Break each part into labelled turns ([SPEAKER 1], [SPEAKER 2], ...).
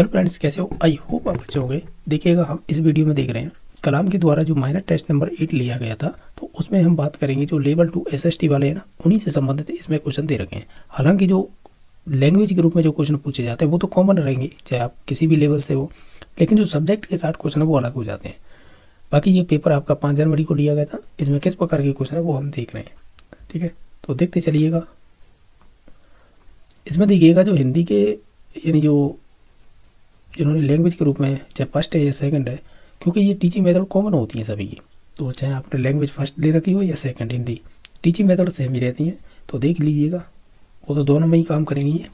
[SPEAKER 1] Hello friends, कैसे हो? I hope आप अच्छे होंगे। देखिएगा, हम इस वीडियो में देख रहे हैं कलाम के द्वारा जो माइनर टेस्ट नंबर 8 लिया गया था, तो उसमें हम बात करेंगे जो लेवल 2 एसएसटी वाले हैं ना, उन्हीं से संबंधित इसमें क्वेश्चन दे रखे हैं। हालांकि जो लैंग्वेज के रूप में जो क्वेश्चन पूछे जाते हैं वो तो कॉमन रहेंगे, चाहे आप किसी भी लेवल से हो, लेकिन जो सब्जेक्ट के साथ क्वेश्चन है वो अलग हो जाते हैं। बाकी ये पेपर आपका 5 जनवरी को लिया गया था, इसमें किस प्रकार के क्वेश्चन है वो हम देख रहे हैं। ठीक है, तो देखते चलिएगा। इसमें देखिएगा जो हिंदी के यानी जो जिन्होंने लैंग्वेज के रूप में चाहे फर्स्ट है या सेकंड है, क्योंकि ये टीचिंग मेथड कॉमन होती है सभी की, तो चाहे आपने लैंग्वेज फर्स्ट ले रखी हो या second, Hindi teaching method same ही रहती हैं। तो देख लीजिएगा, वो तो दोनों में ही काम करेंगी ये।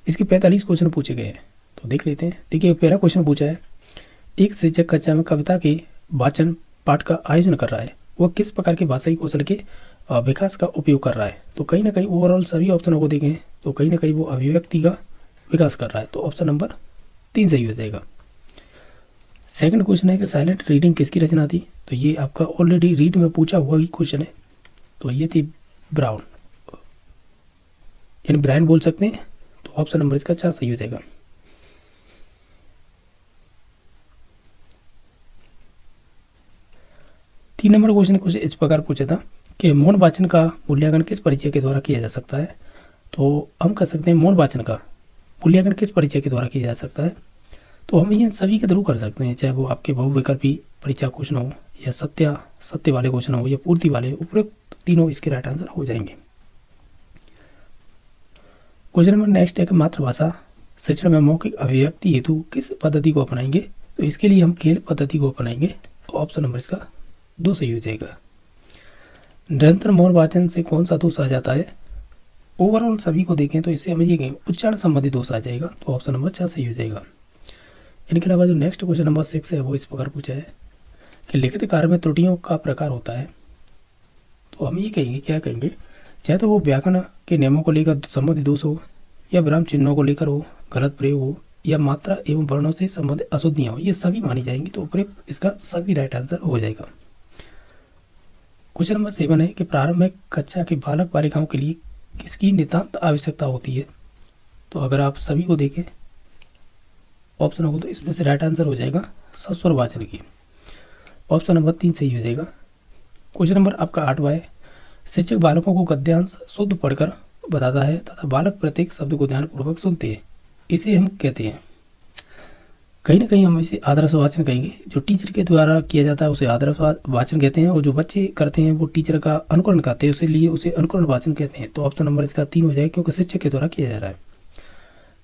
[SPEAKER 1] इसके 45 क्वेश्चन पूछे गए हैं, तो देख लेते हैं। देखिए, पहला क्वेश्चन पूछा है, एक शिक्षक कक्षा में कविता के वाचन पाठ का आयोजन कर रहा है, वह किस प्रकार के भाषाई कौशल के विकास का उपयोग कर रहा है? तो कहीं ना कहीं ओवरऑल सभी ऑप्शनों को देखें तो कहीं ना कहीं वो अभिव्यक्ति का विकास कर रहा है, तो ऑप्शन नंबर 3 सही हो जाएगा। सेकंड क्वेश्चन है कि साइलेंट रीडिंग किसकी रचना थी? तो ये आपका ऑलरेडी रीड में पूछा हुआ ही क्वेश्चन है, तो ये थी ब्राउन, यानी ब्रायन बोल सकते हैं, तो ऑप्शन नंबर इसका 4 सही हो जाएगा। तीन नंबर क्वेश्चन कुछ इस प्रकार पूछा था कि मौन वाचन का मूल्यांकन किस परिचय के द्वारा किया जा सकता है? तो हम कह सकते हैं मौन वाचन का मूल्यांकन किस परिचय के द्वारा किया जा सकता है? तो हम ये सभी के थ्रू कर सकते हैं, चाहे वो आपके बहुविकल्पी परीक्षा क्वेश्चन हो या सत्य वाले क्वेश्चन हो या पूर्ति वाले, उपरोक्त तीनों इसके राइट आंसर हो जाएंगे। क्वेश्चन नंबर नेक्स्ट है कि मातृभाषा शिक्षण में मौखिक अभिव्यक्ति हेतु किस पद्धति को अपनाएंगे? तो इसके लिए हम खेल पद्धति को अपनाएंगे, तो ऑप्शन नंबर इसका 2 सही हो जाएगा। निरंतर मौन वाचन से कौन सा दोष आ जाता है? ओवरऑल सभी को देखें तो इससे हमें ये कहें उच्चारण संबंधी दोष आ जाएगा, तो ऑप्शन नंबर 4 सही हो जाएगा। इनके अलावा जो नेक्स्ट क्वेश्चन नंबर 6 है वो इस प्रकार पूछा है कि लिखित कार्य में त्रुटियों का प्रकार होता है, तो हम ये कहेंगे, क्या कहेंगे, चाहे तो वो व्याकरण के नियमों को लेकर संबंधित दोष हो या विराम चिन्हों को लेकर हो, गलत प्रयोग हो या मात्रा एवं वर्णों से संबंधित अशुद्धियाँ हो, ये सभी मानी जाएंगी, तो उपरोक्त इसका सभी राइट आंसर हो जाएगा। क्वेश्चन नंबर 7 है कि प्रारंभिक कक्षा के बालक बालिकाओं के लिए किसकी नितांत आवश्यकता होती है? तो अगर आप सभी को देखें ऑप्शन हो तो इसमें से राइट आंसर हो जाएगा सस्वर वाचन की, ऑप्शन नंबर 3 सही हो जाएगा। क्वेश्चन नंबर आपका 8वां है, शिक्षक बालकों को गद्यांश शुद्ध पढ़कर बताता है तथा बालक प्रत्येक शब्द को ध्यानपूर्वक सुनते हैं, इसे हम कहते हैं, कहीं ना कहीं हम इसे आदर्श वाचन कहेंगे। जो टीचर के द्वारा किया जाता है उसे आदर्श वाचन कहते हैं, और जो बच्चे करते हैं वो टीचर का अनुकरण करते हैं, इसलिए उसे अनुकरण वाचन कहते हैं, तो ऑप्शन नंबर इसका 3 हो जाएगा, क्योंकि शिक्षक के द्वारा किया जा रहा है।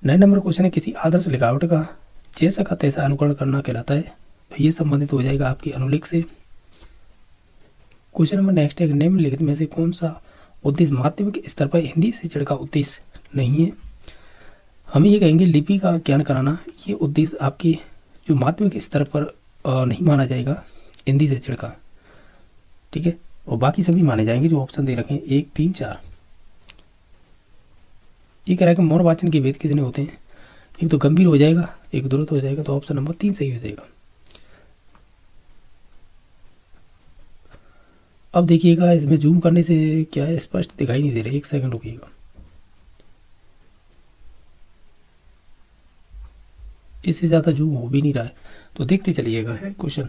[SPEAKER 1] 9 नंबर क्वेश्चन है, किसी आदर्श लिखावट का जैसा का तैसा अनुकरण करना कहलाता है, तो ये संबंधित हो जाएगा आपकी अनुलेख से। क्वेश्चन नंबर नेक्स्ट है, निम्नलिखित में से कौन सा उद्देश्य माध्यमिक स्तर पर हिंदी शिक्षण का उद्देश्य नहीं है? हम ये कहेंगे लिपि का ज्ञान कराना, ये उद्देश्य आपके जो माध्यमिक स्तर पर नहीं माना जाएगा हिंदी शिक्षण का, ठीक है, और बाकी सभी माने जाएंगे जो ऑप्शन दे रखे हैं 1, 3, 4। ये कह रहा है कि मौन वाचन के भेद कितने होते हैं? एक तो गंभीर हो जाएगा, एक द्रुत हो जाएगा, तो ऑप्शन नंबर 3 सही हो जाएगा। अब देखिएगा, इसमें जूम करने से क्या है, स्पष्ट दिखाई नहीं दे रहा, 1 सेकंड रुकिएगा। इससे ज़्यादा जूम हो भी नहीं रहा है, तो देखते चलिएगा है क्वेश्चन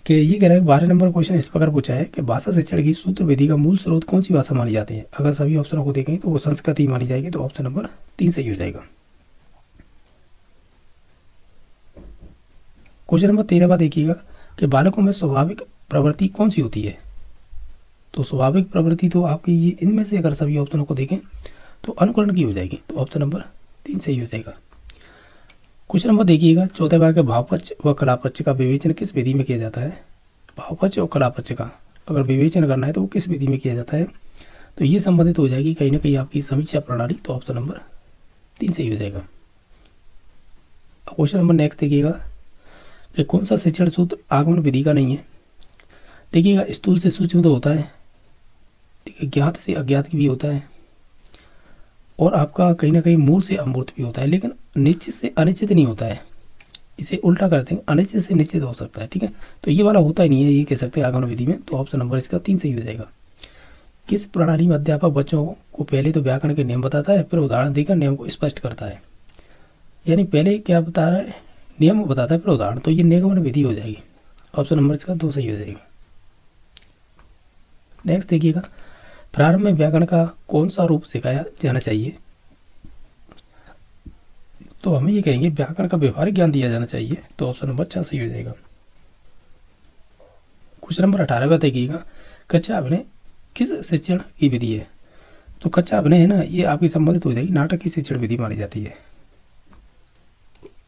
[SPEAKER 1] कि ये कह रहा है 12 नंबर क्वेश्चन इस प्रकार पूछा है कि भाषा शिक्षण की सूत्र विधि का मूल स्रोत कौन सी भाषा मानी जाती है? अगर सभी ऑप्शनों को देखें तो वो संस्कृत ही मानी जाएगी, तो ऑप्शन नंबर 3 सही हो जाएगा। क्वेश्चन नंबर 13 देखिएगा कि बालकों में स्वाभाविक प्रवृत्ति कौन सी होती है? तो स्वाभाविक प्रवृत्ति तो आपकी ये इनमें से अगर सभी ऑप्शनों को देखें तो अनुकरण की हो जाएगी, तो ऑप्शन नंबर 3 सही हो जाएगा। क्वेश्चन नंबर देखिएगा 14 भाग के भावपक्ष व कलापक्ष का विवेचन किस विधि में किया जाता है? भावपक्ष और कलापक्ष का अगर विवेचन करना है तो वो किस विधि में किया जाता है? तो ये संबंधित हो जाएगी कहीं ना कहीं आपकी समीक्षा प्रणाली, तो ऑप्शन नंबर 3 सही हो जाएगा। अब क्वेश्चन नंबर नेक्स्ट देखिएगा कि कौन सा शिक्षण सूत्र आगमन विधि का नहीं है? देखिएगा, स्थूल से सूक्ष्म तो होता है, ठीक है, ज्ञात से अज्ञात भी होता है, और आपका कहीं ना कहीं मूल से अमूर्त भी होता है, लेकिन निश्चित से अनिश्चित नहीं होता है। इसे उल्टा करते हैं, अनिश्चित से निश्चित हो सकता है, ठीक है, तो ये वाला होता ही नहीं है, ये कह सकते हैं आगमन विधि में, तो ऑप्शन नंबर इसका 3 सही हो जाएगा। किस प्रणाली में अध्यापक बच्चों को पहले तो व्याकरण के नियम बताता है, फिर उदाहरण देकर नियम को स्पष्ट करता है? यानी पहले क्या बता रहा है, नियम बताता है, फिर उदाहरण। तो ये निगमन विधि हो जाएगी। ऑप्शन नंबर इसका 2 सही हो जाएगा। नेक्स्ट देखिएगा, प्रारंभ में व्याकरण का कौन सा रूप सिखाया जाना चाहिए? तो हमें ये कहेंगे व्याकरण का व्यवहारिक ज्ञान दिया जाना चाहिए। तो ऑप्शन नंबर 4 सही हो जाएगा। क्वेश्चन नंबर 18 देखिएगा, कच्चा अभिनय किस शिक्षण की विधि है? तो कच्चा अभिनय है ना, ये आपकी संबंधित हो जाएगी, नाटक की शिक्षण विधि मानी जाती है।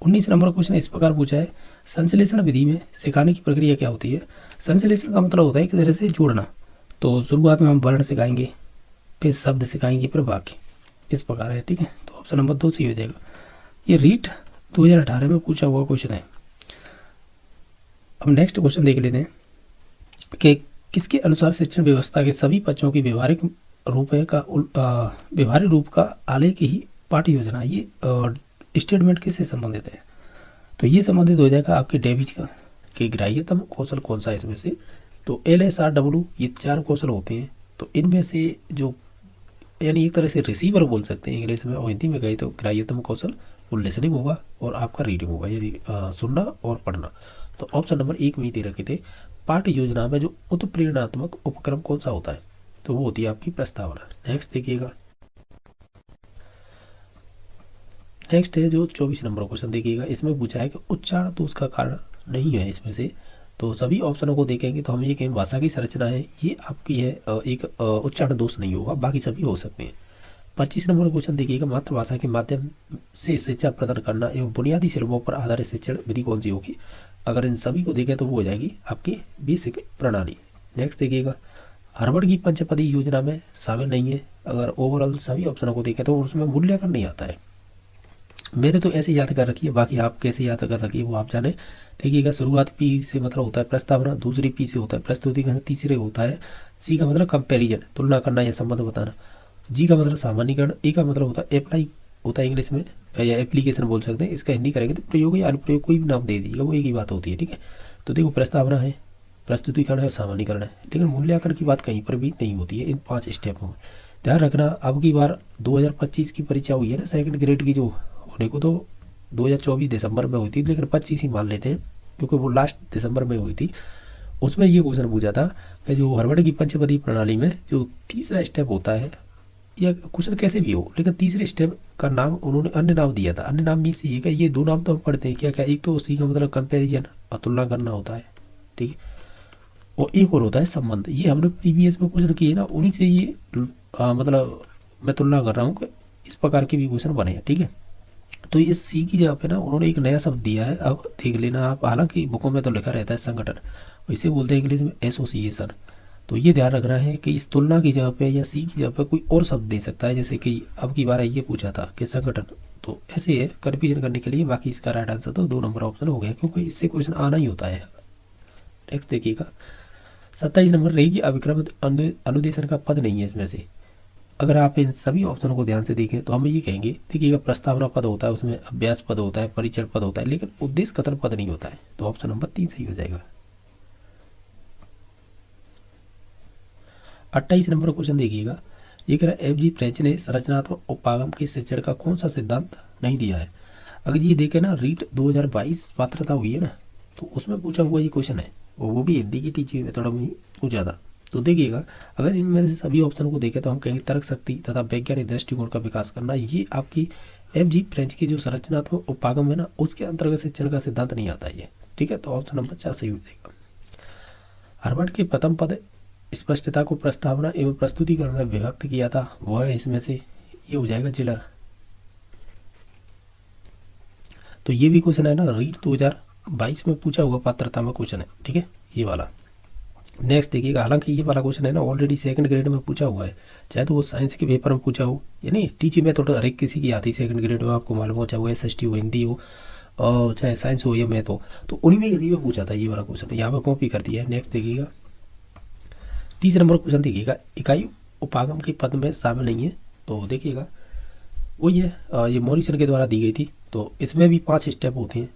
[SPEAKER 1] 19 नंबर क्वेश्चन इस प्रकार पूछा है, संश्लेषण विधि में सिखाने की प्रक्रिया क्या होती है? संश्लेषण का मतलब होता है एक तरह से जोड़ना। तो शुरुआत में हम वर्ण सिखाएंगे, फिर शब्द सिखाएंगे, फिर वाक्य, इस प्रकार है। ठीक है, तो ऑप्शन नंबर 2 सही हो जाएगा। ये रीट 2018 में पूछा हुआ क्वेश्चन है। अब नेक्स्ट क्वेश्चन देख लेते हैं कि किसके अनुसार शिक्षण व्यवस्था के सभी पक्षों की व्यवहारिक रूप का आलेख ही पाठ्य योजना। ये स्टेटमेंट किससे संबंधित है? तो ये संबंधित हो जाएगा आपके डेविज का, कि ग्राह्यतम कौशल कौन सा है इसमें से? तो LSRW, ये 4 कौशल होते हैं। तो इनमें से जो, यानी एक तरह से रिसीवर बोल सकते हैं इंग्लिश में, और हिंदी में कहें तो ग्राह्यतम कौशल वो लिसनिंग होगा और आपका रीडिंग होगा, यानी सुनना और पढ़ना। तो ऑप्शन नंबर 1 में ही दे रखे थे, पाठ्य योजना में जो उत्प्रेरणात्मक उपक्रम कौन सा होता है? तो वो होती है आपकी प्रस्तावना। नेक्स्ट देखिएगा, नेक्स्ट है जो 24 नंबर क्वेश्चन देखिएगा, इसमें पूछा है कि उच्चारण दोष का कारण नहीं है इसमें से। तो सभी ऑप्शनों को देखेंगे तो हम ये कहें भाषा की संरचना है, ये आपकी है, एक उच्चारण दोष नहीं होगा, बाकी सभी हो सकते हैं। 25 नंबर क्वेश्चन देखिएगा, मातृभाषा के माध्यम से शिक्षा प्रदान करना एवं बुनियादी सिलमों पर आधारित शिक्षण विधि कौन सी होगी? अगर इन सभी को देखें तो वो हो जाएगी आपकी बेसिक प्रणाली। नेक्स्ट देखिएगा, हार्वर्ड की पंचपदी योजना में शामिल नहीं है। अगर ओवरऑल सभी ऑप्शनों को देखें तो उसमें मूल्यांकन नहीं आता है। मैंने तो ऐसे याद कर रखी है, बाकी आप कैसे याद कर रखी है वो आप जाने। देखिएगा, शुरुआत P से मतलब होता है प्रस्तावना, दूसरी P से होता है प्रस्तुतिकरण, तीसरे होता है C का मतलब कंपैरिजन, तुलना करना या संबंध बताना, G का मतलब सामान्यीकरण, A का मतलब होता है अप्लाई, होता है इंग्लिश में, या एप्लीकेशन बोल सकते हैं। इसका हिंदी करेंगे तो प्रयोग या अनुप्रयोग, कोई भी नाम दे दीजिएगा, वो एक ही बात होती है। ठीक है, तो देखो प्रस्तावना है, प्रस्तुतिकरण है और सामान्यीकरण है, लेकिन मूल्यांकन की बात कहीं पर भी नहीं होती है इन 5 स्टेपों में। ध्यान रखना, अब की बार 2025 की परीक्षा हुई है ना सेकंड ग्रेड की, जो होने को तो 2024 दिसंबर में हुई थी, लेकिन 25 ही मान लेते हैं क्योंकि वो लास्ट दिसंबर में हुई थी। उसमें ये क्वेश्चन पूछा था कि जो हार्वर्ड की पंचपदी प्रणाली में जो तीसरा स्टेप होता है, या क्वेश्चन कैसे भी हो, लेकिन तीसरे स्टेप का नाम उन्होंने अन्य नाम दिया था। अन्य नाम मीन्स ये कि ये 2 नाम तो हम पढ़ते हैं क्या क्या, एक तो C का मतलब कंपेरिजन और तुलना करना होता है, ठीक है, और एक और होता है संबंध। ये हमने प्रीवियस में क्वेश्चन किए ना, उन्हीं से ये मतलब मैं तुलना कर रहा हूँ कि इस प्रकार के भी क्वेश्चन बने हैं। ठीक है, तो ये C की जगह पे ना उन्होंने एक नया शब्द दिया है, अब देख लेना आप। हालांकि बुकों में तो लिखा रहता है संगठन, इसे बोलते हैं इंग्लिश में एसोसिएशन। तो ये ध्यान रखना है कि इस तुलना की जगह पे या C की जगह पे कोई और शब्द दे सकता है, जैसे कि अब की बार ये पूछा था कि संगठन। तो ऐसे है कन्फ्यूजन करने के लिए। बाकी इसका राइट आंसर तो 2 नंबर ऑप्शन हो गया, क्योंकि इससे क्वेश्चन आना ही होता है। नेक्स्ट देखिएगा, 27 नंबर रहेगी, अभिक्रम अनुदेशन का पद नहीं है इसमें से। अगर आप इन सभी ऑप्शनों को ध्यान से देखें तो हम ये कहेंगे, देखिएगा प्रस्तावना पद होता है, उसमें अभ्यास पद होता है, परीक्षण पद होता है, लेकिन उद्देश्य कथन पद नहीं होता है। तो ऑप्शन नंबर 3 सही हो जाएगा। 28 नंबर क्वेश्चन देखिएगा, ये कह रहा है FG फ्रेंच ने संरचनात्मक उपागम के शिक्षण का कौन सा सिद्धांत नहीं दिया है? अगर ये देखें ना, रीट 2022 पात्रता हुई है ना, तो उसमें पूछा हुआ ये क्वेश्चन है, वो भी हिंदी की टीचिंग मेथड में पूछा था। तो देखिएगा, अगर इनमें से सभी ऑप्शन को देखें तो हम कहेंगे तर्क शक्ति तथा वैज्ञानिक दृष्टिकोण का विकास करना। ये आपकी FG फ्रेंच की जो संरचनात्मक उपागम है ना, उसके अंतर्गत शिक्षण का सिद्धांत नहीं आता है। ठीक है, तो ऑप्शन नंबर 4 सही हो जाएगा। हार्वर्ड के प्रथम पद स्पष्टता को प्रस्तावना एवं प्रस्तुतिकरण में विभक्त किया था, वह है इसमें से, ये हो जाएगा जिलर। तो ये भी क्वेश्चन है ना, रीट 2022 में पूछा हुआ पात्रता में क्वेश्चन है। ठीक है, ये वाला। नेक्स्ट देखिएगा, हालांकि ये वाला क्वेश्चन है ना ऑलरेडी सेकंड ग्रेड में पूछा हुआ है, चाहे तो वो साइंस के पेपर में पूछा हो, यानी टीचिंग में तो हर एक किसी की आती है सेकंड ग्रेड में, आपको मालूम हो, चाहे वो SST हो, हिंदी हो, और चाहे साइंस हो या मैथ हो। तो उन्हीं में हिंदी में पूछा था ये वाला क्वेश्चन, यहाँ पर कॉपी कर दिया है। नेक्स्ट देखिएगा, 30 नंबर क्वेश्चन देखिएगा, इकाई उपागम के पद में शामिल नहीं है। तो देखिएगा, वो ये मॉरिसन के द्वारा दी गई थी। तो इसमें भी 5 स्टेप होते हैं।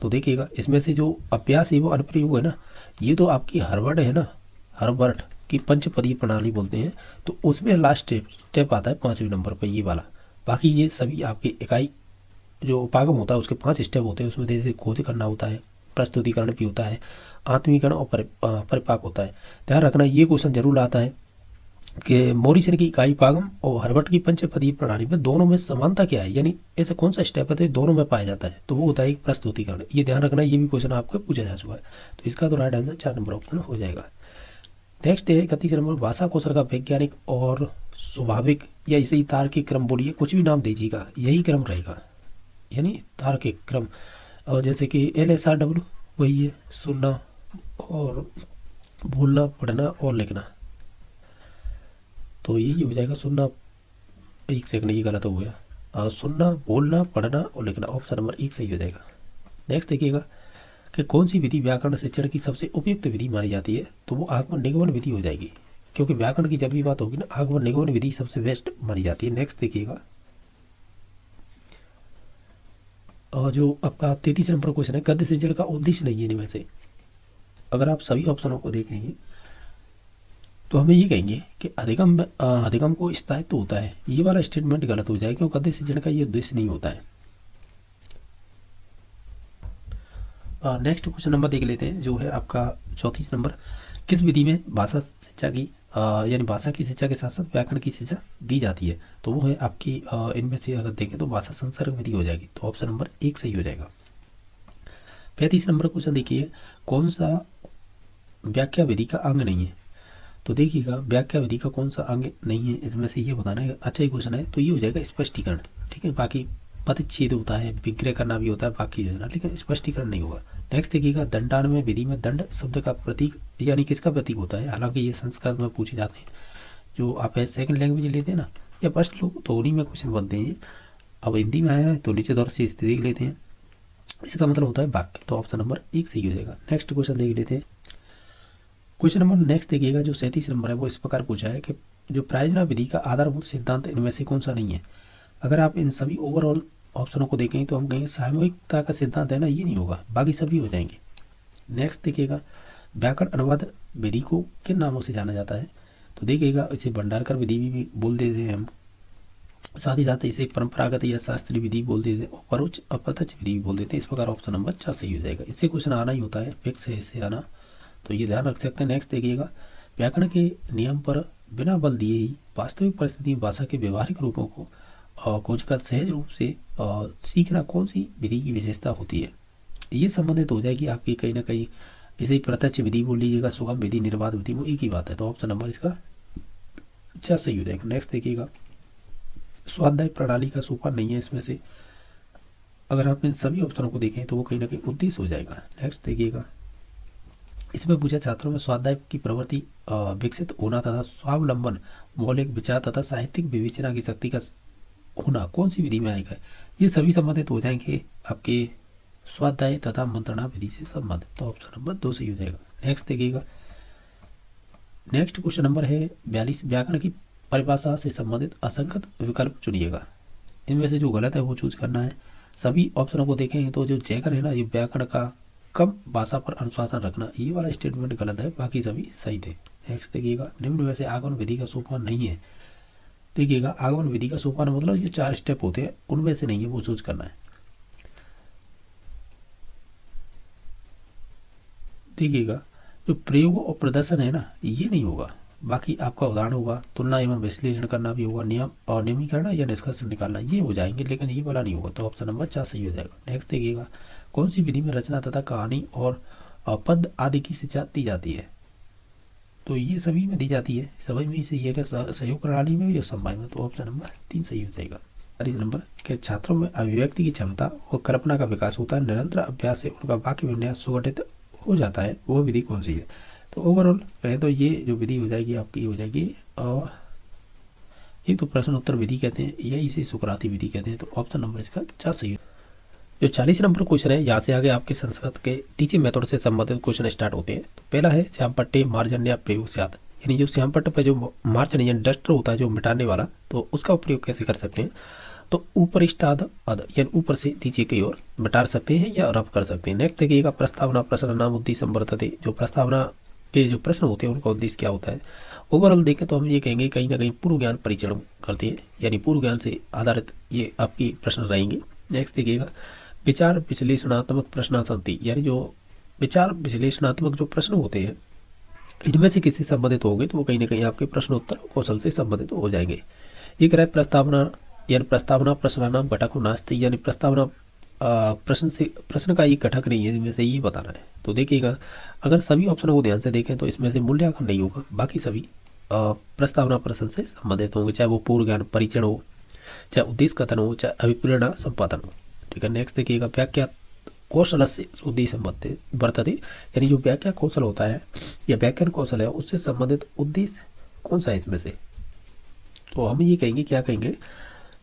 [SPEAKER 1] तो देखिएगा, इसमें से जो अभ्यास है वो अनुप्रयोग है ना, ये तो आपकी हार्वर्ड है ना, हार्वर्ड की पंचपदीय प्रणाली बोलते हैं। तो उसमें लास्ट स्टेप आता है 5वें नंबर पर, ये वाला। बाकी ये सभी आपके इकाई जो उपागम होता है उसके 5 स्टेप होते हैं। उसमें जैसे खोज करना होता है, प्रस्तुतिकरण भी होता है, आत्मीकरण और परिपाक होता है। ध्यान रखना ये क्वेश्चन जरूर आता है कि मॉरिसन की इकाई पागम और हर्बर्ट की पंचपदीय प्रणाली में दोनों में समानता क्या है, यानी ऐसा कौन सा स्टेप है तो दोनों में पाया जाता है, तो वो होता है एक प्रस्तुतिकरण। ये ध्यान रखना, ये भी क्वेश्चन आपको पूछा जा चुका है। तो इसका तो राइट आंसर 4 नंबर ऑप्शन हो जाएगा। नेक्स्ट है 31 नंबर, भाषा कौशल का वैज्ञानिक और स्वाभाविक या इसे ही तार्किक क्रम बोलिए, कुछ भी नाम दीजिएगा, यही क्रम रहेगा, यानी तार्किक क्रम। और जैसे कि LSRW वही है, सुनना और बोलना, पढ़ना और लिखना, तो यही हो जाएगा सुनना। एक सेकंड, ये गलत हो गया, सुनना, बोलना, पढ़ना और लिखना, ऑप्शन नंबर 1 सही हो जाएगा। नेक्स्ट देखिएगा कि कौन सी विधि व्याकरण शिक्षण की सबसे उपयुक्त विधि मानी जाती है, तो वो आगमन निगमन विधि हो जाएगी, क्योंकि व्याकरण की जब भी बात होगी ना, आगमन निगमन विधि सबसे बेस्ट मानी जाती है। नेक्स्ट देखिएगा, और जो आपका 33 नंबर क्वेश्चन है, गद्य सृजन का उद्देश्य नहीं है इनमें से। अगर आप सभी ऑप्शनों को देखेंगे तो हमें ये कहेंगे कि अधिगम को स्थायित्व होता है, ये वाला स्टेटमेंट गलत हो जाएगा, क्योंकि गद्य सृजन का ये उद्देश्य नहीं होता है। नेक्स्ट क्वेश्चन नंबर देख लेते हैं, जो है आपका 34 नंबर, किस विधि में भाषा शिक्षा की यानी भाषा की शिक्षा के साथ साथ व्याकरण की शिक्षा दी जाती है, तो वो है आपकी इनमें से अगर देखें तो भाषा संसर्ग विधि हो जाएगी, तो ऑप्शन नंबर 1 सही हो जाएगा। 35 नंबर क्वेश्चन देखिए, कौन सा व्याख्या विधि का अंग नहीं है, तो देखिएगा व्याख्या विधि का कौन सा अंग नहीं है, इसमें से ये बताना है। अच्छा ही क्वेश्चन है, तो ये हो जाएगा स्पष्टीकरण, ठीक है। बाकी पदच्छेद होता है, विग्रह करना भी होता है, बाकी योजना, लेकिन स्पष्टीकरण नहीं होगा। नेक्स्ट देखिएगा, दंडान्वय विधि में दंड शब्द का प्रतीक यानी किसका प्रतीक होता है, हालांकि ये संस्कृत में पूछे जाते हैं। जो आप सेकंड लैंग्वेज लेते हैं ना या फर्स्ट लोग, तो उन्हीं में क्वेश्चन बनते हैं। अब हिंदी में आया है तो नीचे दौर से देख लेते हैं, इसका मतलब होता है वाक्य, तो ऑप्शन नंबर 1 सही हो जाएगा। नेक्स्ट क्वेश्चन देख लेते हैं। क्वेश्चन नंबर नेक्स्ट देखिएगा, जो 37 नंबर है, वो इस प्रकार पूछा है कि जो प्रायोजना विधि का आधारभूत सिद्धांत इनमें से कौन सा नहीं है। अगर आप इन सभी ओवरऑल ऑप्शनों को देखें तो हम कहेंगे सामूहिकता का सिद्धांत है ना, ये नहीं होगा, बाकी सभी हो जाएंगे। नेक्स्ट देखिएगा, व्याकरण अनुवाद विधि को किन नामों से जाना जाता है, तो देखिएगा इसे भंडारकर विधि भी बोल देते हैं हम, साथ ही साथ इसे परंपरागत या शास्त्रीय विधि बोल देते हैं, और परोक्ष अप्रत्यक्ष विधि भी बोल देते हैं। इस प्रकार ऑप्शन नंबर 4 सही हो जाएगा। इससे क्वेश्चन आना ही होता है, फिक्स है इससे आना, तो ये ध्यान रख सकते हैं। नेक्स्ट देखिएगा, व्याकरण के नियम पर बिना बल दिए ही वास्तविक परिस्थिति में भाषा के व्यवहारिक रूपों को खोज कर सहज रूप से सीखना कौन सी विधि की विशेषता होती है, ये संबंधित हो जाएगी आपकी कहीं ना कहीं। इसे प्रत्यक्ष विधि बोल लीजिएगा, सुगम विधि, निर्बाध विधि, वो एक ही बात है, तो ऑप्शन नंबर इसका 4 सही हो जाएगा। नेक्स्ट देखिएगा, स्वाध्याय प्रणाली का सोपान नहीं है इसमें से। अगर आप इन सभी ऑप्शनों को देखें तो वो कहीं ना कहीं उद्देश्य हो जाएगा। नेक्स्ट देखिएगा, इसमें पूछा छात्रों में स्वाध्याय की प्रवृत्ति विकसित होना तथा स्वावलंबन, मौलिक विचार तथा साहित्यिक विवेचना की शक्ति का होना कौन सी विधि में आएगा, ये सभी संबंधित हो जाएंगे आपके स्वाध्याय तथा मंत्रणा विधि से संबंधित, तो ऑप्शन नंबर 2 सही हो जाएगा। नेक्स्ट देखिएगा, नेक्स्ट क्वेश्चन नंबर है 42, व्याकरण की परिभाषा से संबंधित असंगत विकल्प चुनिएगा। इनमें से जो गलत है वो चूज करना है। सभी ऑप्शनों को देखें तो जो जैकर है ना, ये व्याकरण का कम भाषा पर अनुशासन रखना, ये वाला स्टेटमेंट गलत है, बाकी सभी सही थे। नेक्स्ट देखिएगा, निम्न में से आगमन विधि का सोपान नहीं है। देखिएगा, आगमन विधि का सोपान मतलब ये 4 स्टेप होते हैं, उनमें से नहीं है, वो चूज करना है। देखिएगा, जो प्रयोग और प्रदर्शन है ना, ये नहीं होगा, बाकी आपका उदाहरण होगा, तुलना एवं विश्लेषण करना भी होगा, नियम और नियमीकरण या निष्कर्ष निकालना, ये हो जाएंगे, लेकिन ये वाला नहीं होगा, तो ऑप्शन नंबर 4 सही हो जाएगा। नेक्स्ट देखिएगा, कौन सी विधि में रचना तथा कहानी और पद आदि की शिक्षा दी जाती है, तो ये सभी में दी जाती है, सभी में से ये है सहयोग प्रणाली में या समवाय में, तो ऑप्शन नंबर 3 सही हो जाएगा। 40 नंबर के छात्रों में अभिव्यक्ति की क्षमता और कल्पना का विकास होता है, निरंतर अभ्यास से उनका वाक्य विन्यास सुगठित हो जाता है, वो विधि कौन सी है, तो ओवरऑल कहें तो ये जो विधि हो जाएगी आपकी हो जाएगी, और एक तो प्रश्न उत्तर विधि कहते हैं या इसे सुकराती विधि कहते हैं, तो ऑप्शन नंबर इसका 4 सही है। जो 40 नंबर क्वेश्चन है, यहाँ से आगे आपके संस्कृत के टीचिंग मेथड से संबंधित क्वेश्चन स्टार्ट होते हैं। तो पहला है श्यामपट्टी मार्जन या प्रयोगस्यात, यानी जो श्यामपट्टी पर जो मार्जन या डस्टर होता है जो मिटाने वाला, तो उसका प्रयोग कैसे कर सकते हैं, तो ऊपर स्टाद अद यानी ऊपर से नीचे की ओर मिटा सकते हैं या रफ कर सकते हैं। नेक्स्ट देखिएगा, प्रस्तावना प्रश्न नाम उद्देश्य संवर्तते, जो प्रस्तावना के जो प्रश्न होते हैं उनका उद्देश्य क्या होता है। ओवरऑल देखें तो हम ये कहेंगे कहीं ना कहीं पूर्व ज्ञान परिचय करते हैं, यानी पूर्व ज्ञान से आधारित ये आपकी प्रश्न रहेंगे। नेक्स्ट देखिएगा विचार विश्लेषणात्मक प्रश्नासंति, यानी जो विचार विश्लेषणात्मक जो प्रश्न होते हैं इनमें से किससे संबंधित होंगे तो वो कहीं ना कहीं आपके प्रश्नोत्तर कौशल से संबंधित हो जाएंगे। एक रहा प्रस्तावना, यानी प्रस्तावना प्रश्नानाम घटक नास्ति, यानी प्रस्तावना प्रश्न का एक घटक नहीं है, इनमें से ये बताना है। तो देखिएगा अगर सभी ऑप्शनों को ध्यान से देखें तो इसमें से मूल्यांकन नहीं होगा, बाकी सभी प्रस्तावना प्रश्न से संबंधित होंगे, चाहे वो पूर्व ज्ञान परीक्षण हो, चाहे उद्देश्य कथन हो, चाहे अभिप्रेरणा संपादन हो। ठीक है, नेक्स्ट देखिएगा व्याख्या कौशल से उद्देश्य वर्तते, यानी जो व्याख्या कौशल होता है या व्याख्यान कौशल है उससे संबंधित उद्देश्य कौन सा है इसमें से, तो हम ये कहेंगे क्या कहेंगे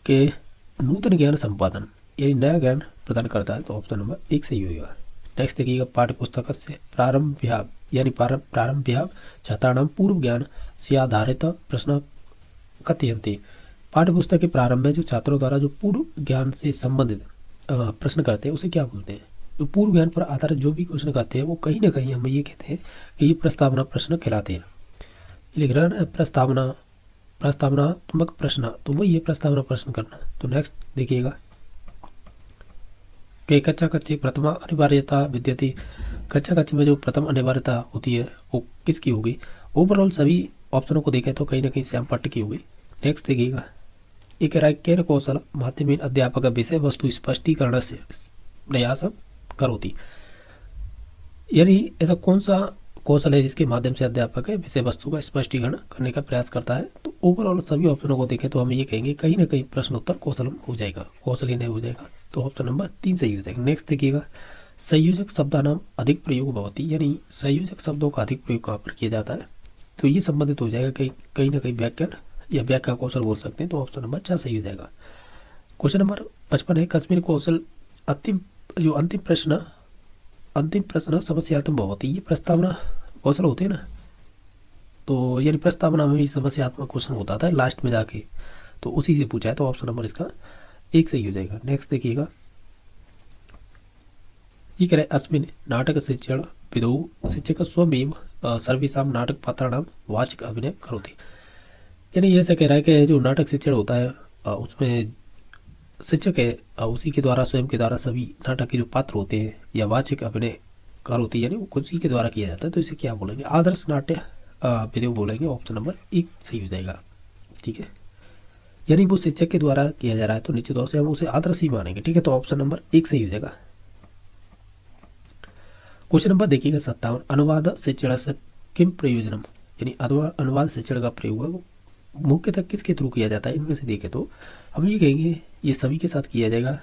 [SPEAKER 1] कि नूतन ज्ञान संपादन, यानी नया ज्ञान प्रदान करता है, तो ऑप्शन नंबर 1 सही होगा। नेक्स्ट देखिएगा पाठ्य पुस्तक से प्रारंभ्याम, यानी प्रारंभ्याम छात्राणाम पूर्व ज्ञान से आधारित प्रश्न कथयन्ते, पाठ्य पुस्तक के प्रारंभ में जो छात्रों द्वारा जो पूर्व ज्ञान से संबंधित प्रश्न करते हैं उसे क्या बोलते हैं। जो पूर्व ज्ञान पर आधारित जो भी क्वेश्चन करते हैं वो कहीं ना कहीं हम ये कहते हैं कि ये प्रस्तावना प्रश्न कहलाते हैं। लिख रहा है प्रस्तावनात्मक प्रश्न, तो वही है प्रस्तावना प्रश्न करना। तो नेक्स्ट देखिएगा कि कच्चा कच्चे प्रथमा अनिवार्यता विद्यते, कच्चा कच्चे में जो प्रथम अनिवार्यता होती है वो किसकी होगी। ओवरऑल सभी ऑप्शनों को देखें तो कहीं ना कहीं श्याम भट्ट की होगी। नेक्स्ट देखिएगा एक केन कौशल माध्यमेन अध्यापक विषय वस्तु स्पष्टीकरण से प्रयास करोति, यानी ऐसा कौन सा कौशल है जिसके माध्यम से अध्यापक है विषय वस्तु का स्पष्टीकरण करने का प्रयास करता है। तो ओवरऑल सभी ऑप्शनों को देखें तो हम ये कहेंगे कहीं ना कहीं प्रश्नोत्तर कौशल हो जाएगा, कौशल ही नहीं हो जाएगा, तो ऑप्शन नंबर 3 सही हो जाएगा। नेक्स्ट देखिएगा संयोजक शब्दानाम अधिक प्रयोग भवति, यानी संयोजक शब्दों का अधिक प्रयोग कहाँ पर किया जाता है, तो ये संबंधित हो जाएगा कहीं ना कहीं व्याकरण या व्याख्या कौशल बोल सकते हैं, तो ऑप्शन नंबर 4 सही हो जाएगा। क्वेश्चन नंबर 55 है कश्मीर कौशल अंतिम प्रश्न समस्यात्मक भवति, ये प्रस्तावना कौशल होते हैं ना, तो यानी प्रस्तावना में भी समस्यात्मक क्वेश्चन होता था लास्ट में जाके, तो उसी से पूछा है, तो ऑप्शन नंबर इसका 1 सही हो जाएगा। नेक्स्ट देखिएगा ये कह रहे अस्मिन नाटक शिक्षण विदौ शिक्षक स्वयं सर्वेषां नाटक पात्राणाम वाचक अभिनय करोति, यानी ये ऐसा कह रहा है कि जो नाटक शिक्षण होता है उसमें शिक्षक है उसी के द्वारा स्वयं के द्वारा सभी नाटक के जो पात्र होते हैं या वाचक अभिनयकार होती है, यानी वो उसी के द्वारा किया जाता है, तो इसे क्या बोलेंगे आदर्श नाट्य विधेय बोलेंगे, ऑप्शन नंबर 1 सही हो जाएगा। ठीक है, यानी वो शिक्षक के द्वारा किया जा रहा है तो निश्चित तौर से हम उसे आदर्श ही मानेंगे। ठीक है, तो ऑप्शन नंबर 1 सही हो जाएगा। क्वेश्चन नंबर देखिएगा 57 अनुवाद शिक्षण से किम प्रयोजनम, यानी अनुवाद शिक्षण का प्रयोग है वो मुख्यतः किसके थ्रू किया जाता है, इनमें से देखें तो हम ये कहेंगे ये सभी के साथ किया जाएगा,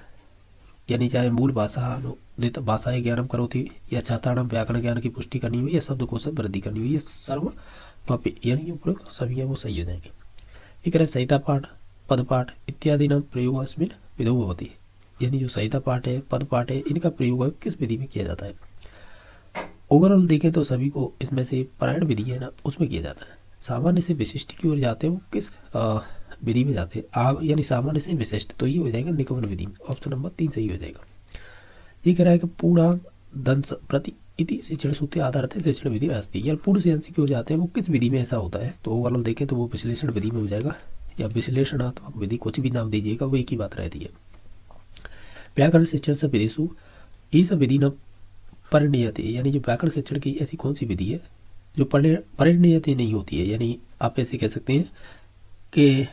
[SPEAKER 1] यानी चाहे मूल भाषा अनुदित भाषाएं ज्ञानम करोति या छात्राणाम व्याकरण ज्ञान की पुष्टि करनी हो या शब्दकोश वृद्धि करनी हो, ये सर्व यानी ये प्रयोग सभी है वो सही हो जाएंगे। एक रहे संहिता पाठ पद पाठ इत्यादि नाम प्रयोग अस्मिन विधौ भवति, यानी जो संहिता पाठ है पद पाठ है इनका प्रयोग किस विधि में किया जाता है। ओवरऑल देखें तो सभी को इसमें से पारायण विधि है ना उसमें किया जाता है। सामान्य से विशिष्ट की ओर जाते हैं वो किस विधि में जाते हैं यानी सामान्य से विशिष्ट, तो ये हो जाएगा निगमन विधि में, ऑप्शन नंबर 3 सही हो जाएगा। ये कह रहा है कि पूर्णांक दंश प्रति इति शिक्षण सूत्र आधारित है शिक्षण विधि रास्ती, यानी पूर्ण से अंश की ओर जाते हैं वो किस विधि में ऐसा होता है, तो ओवरऑल देखें तो वो विश्लेषण विधि में हो जाएगा या विश्लेषणात्मक विधि, कुछ भी नाम दीजिएगा वो एक ही बात रहती है। व्याकरण शिक्षण से विधिशु ये सब विधि न परिणीयते, यानी जो व्याकरण शिक्षण की ऐसी कौन सी विधि है जो परिणीयते नहीं होती है, यानी आप ऐसे कह सकते हैं कि